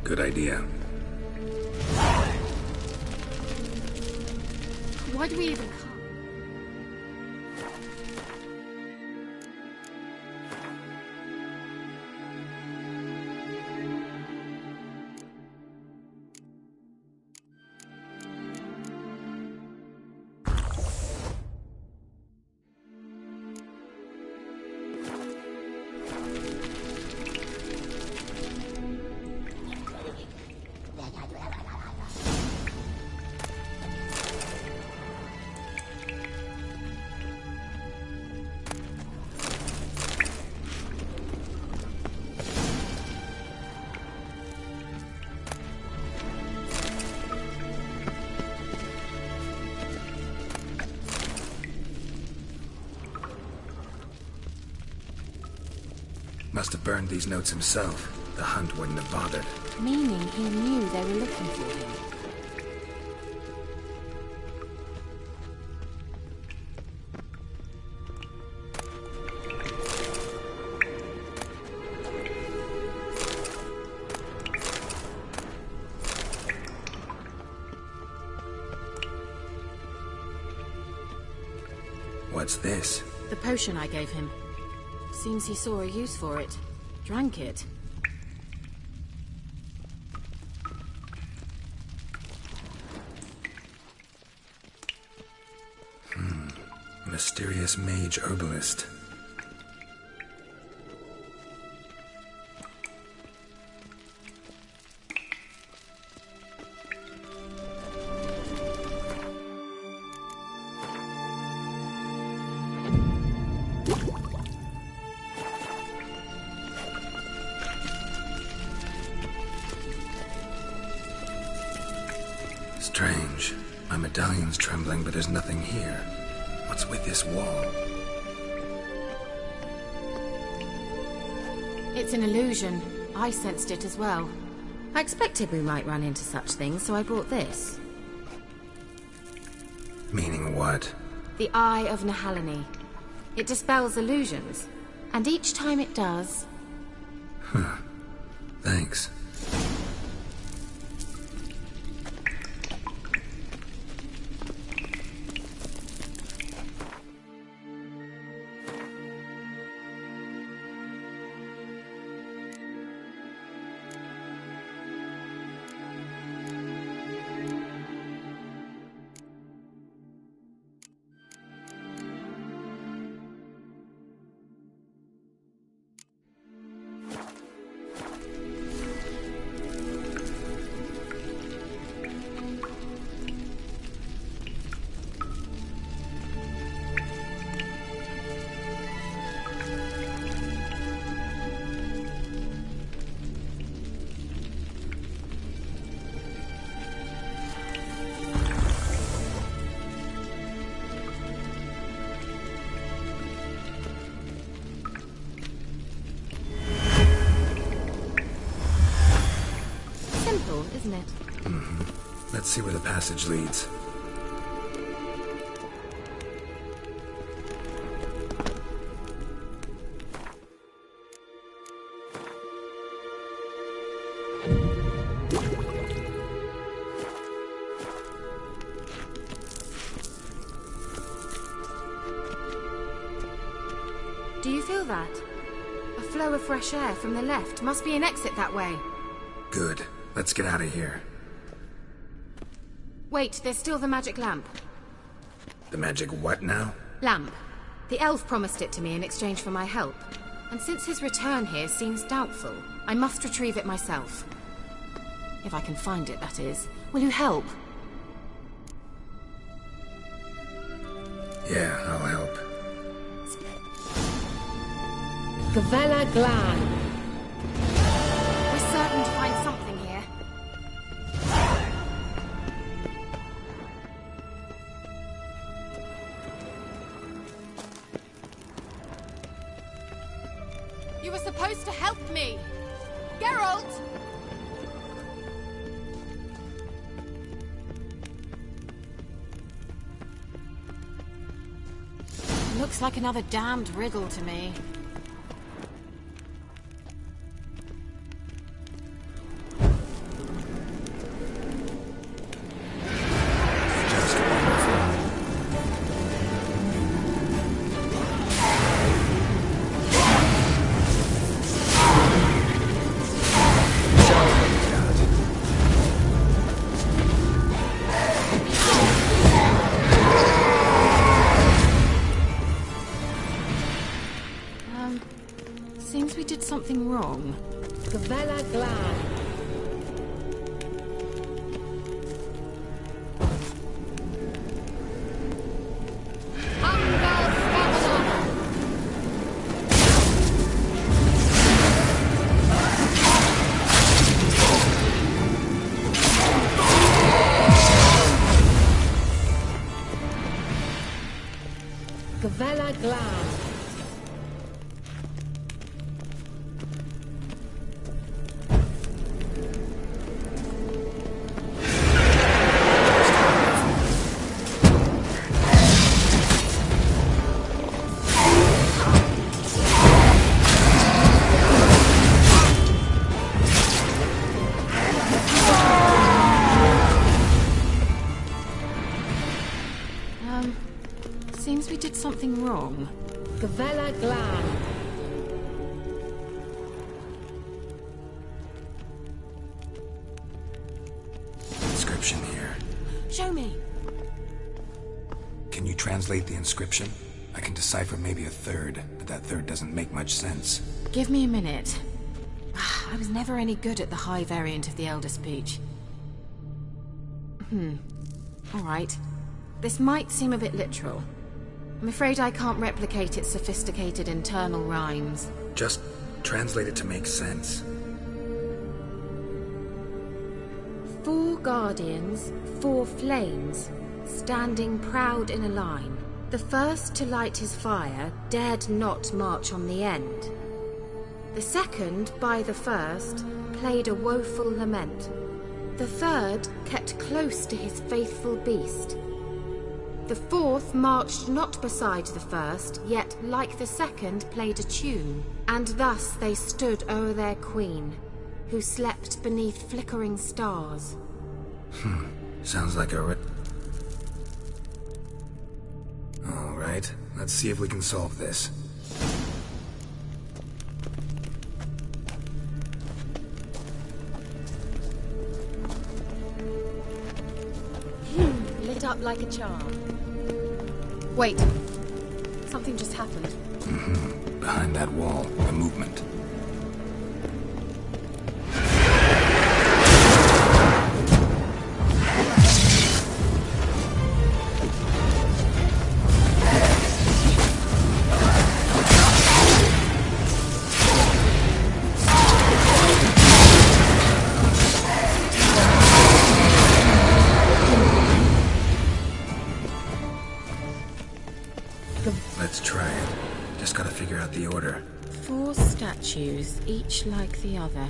Good idea. Why do we even come? Must have burned these notes himself. The Hunt wouldn't have bothered. Meaning he knew they were looking for him. What's this? The potion I gave him. Seems he saw a use for it. Drank it. Mysterious mage herbalist. Strange. My medallion's trembling, but there's nothing here. What's with this wall? It's an illusion. I sensed it as well. I expected we might run into such things, so I brought this. Meaning what? The Eye of Nehaleni. It dispels illusions, and each time it does... Huh. Thanks. Isn't it? Mm-hmm. Let's see where the passage leads. Do you feel that? A flow of fresh air from the left. Must be an exit that way. Good. Let's get out of here. Wait, there's still the magic lamp. The magic what now? Lamp. The elf promised it to me in exchange for my help. And since his return here seems doubtful, I must retrieve it myself. If I can find it, that is. Will you help? Yeah, I'll help. Gavella Glan. We're certain to find something here. You were supposed to help me! Geralt! Looks like another damned riddle to me. Seems we did something wrong. Gavella Glan. Gavella Glan. Seems we did something wrong. Gavella Glan. Inscription here. Show me. Can you translate the inscription? I can decipher maybe a third, but that third doesn't make much sense. Give me a minute. I was never any good at the high variant of the Elder Speech. All right. This might seem a bit literal. I'm afraid I can't replicate its sophisticated internal rhymes. Just translate it to make sense. 4 guardians, 4 flames, standing proud in a line. The first to light his fire dared not march on the end. The second, by the first, played a woeful lament. The third kept close to his faithful beast. The fourth marched not beside the first, yet, like the second, played a tune. And thus they stood o'er their queen, who slept beneath flickering stars. Sounds like a Alright, let's see if we can solve this. Lit up like a charm. Wait. Something just happened. Behind that wall, a movement. Let's try it. Just gotta figure out the order. 4 statues, each like the other.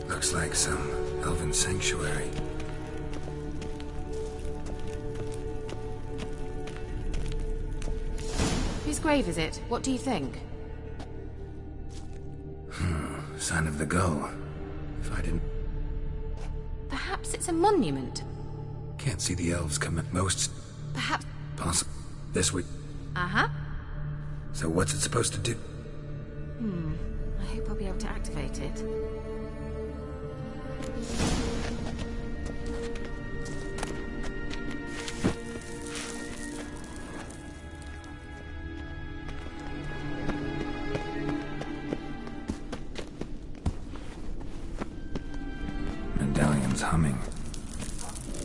Looks like some elven sanctuary. Whose grave is it? What do you think? Sign of the gull. If I didn't... Perhaps it's a monument. Can't see the elves come at most... Perhaps... Possible. This week. Uh-huh. So what's it supposed to do? I hope I'll be able to activate it. Medallion's humming.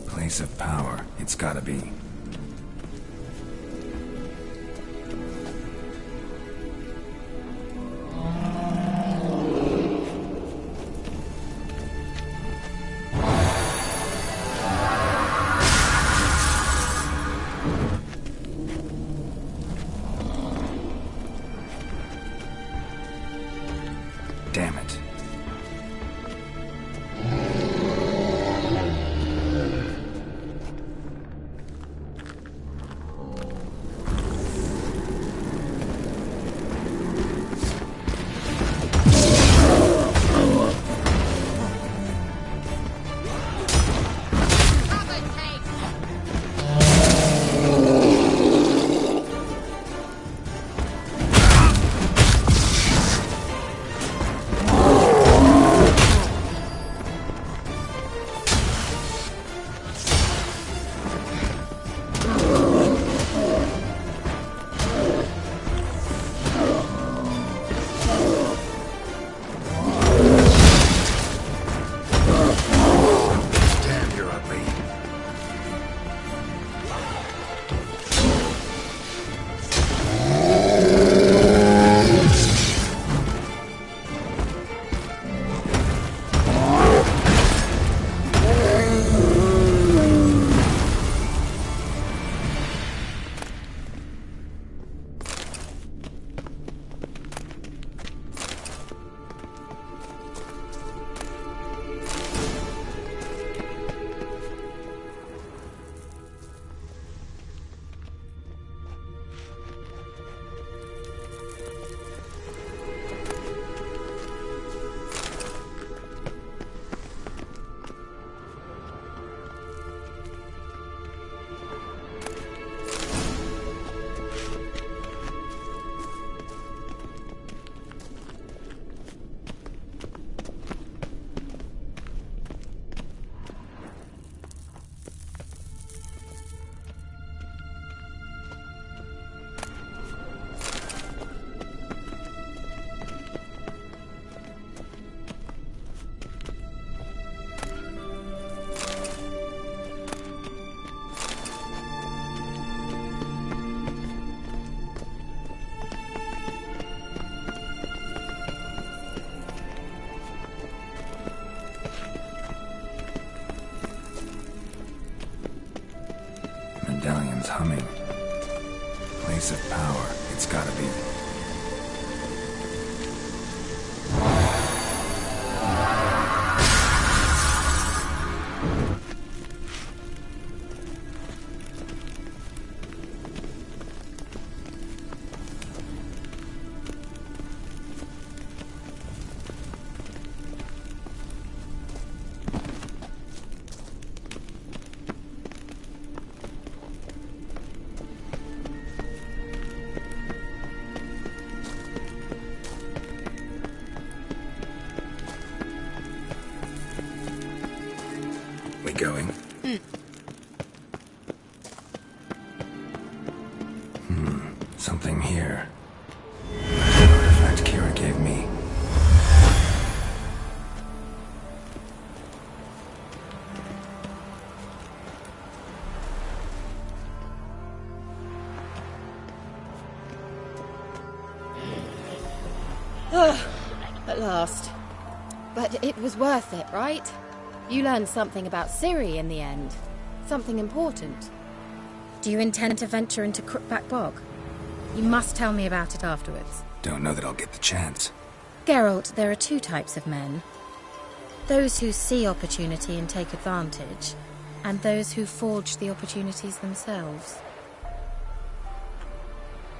Place of power. It's gotta be. Damn it. Someone's humming. Place of power. It's gotta be. Going? Something here. An artifact Kira gave me. At last. But it was worth it, right? You learned something about Ciri in the end. Something important. Do you intend to venture into Crookback Bog? You must tell me about it afterwards. Don't know that I'll get the chance. Geralt, there are two types of men. Those who see opportunity and take advantage, and those who forge the opportunities themselves.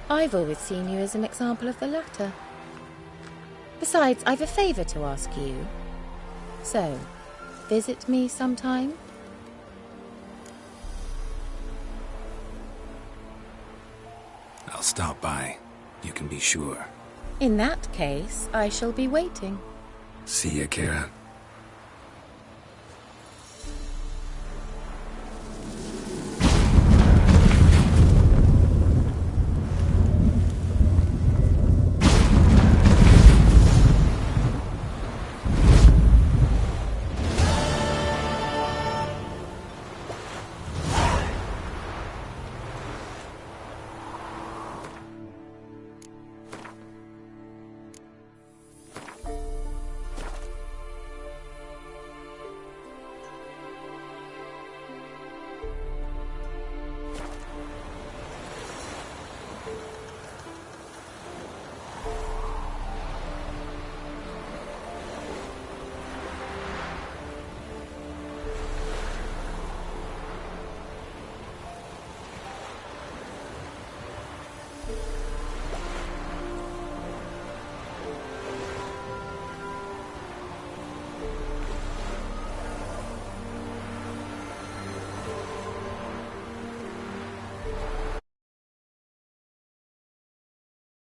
I've always seen you as an example of the latter. Besides, I've a favour to ask you. So, visit me sometime? I'll stop by. You can be sure. In that case, I shall be waiting. See ya, Kira.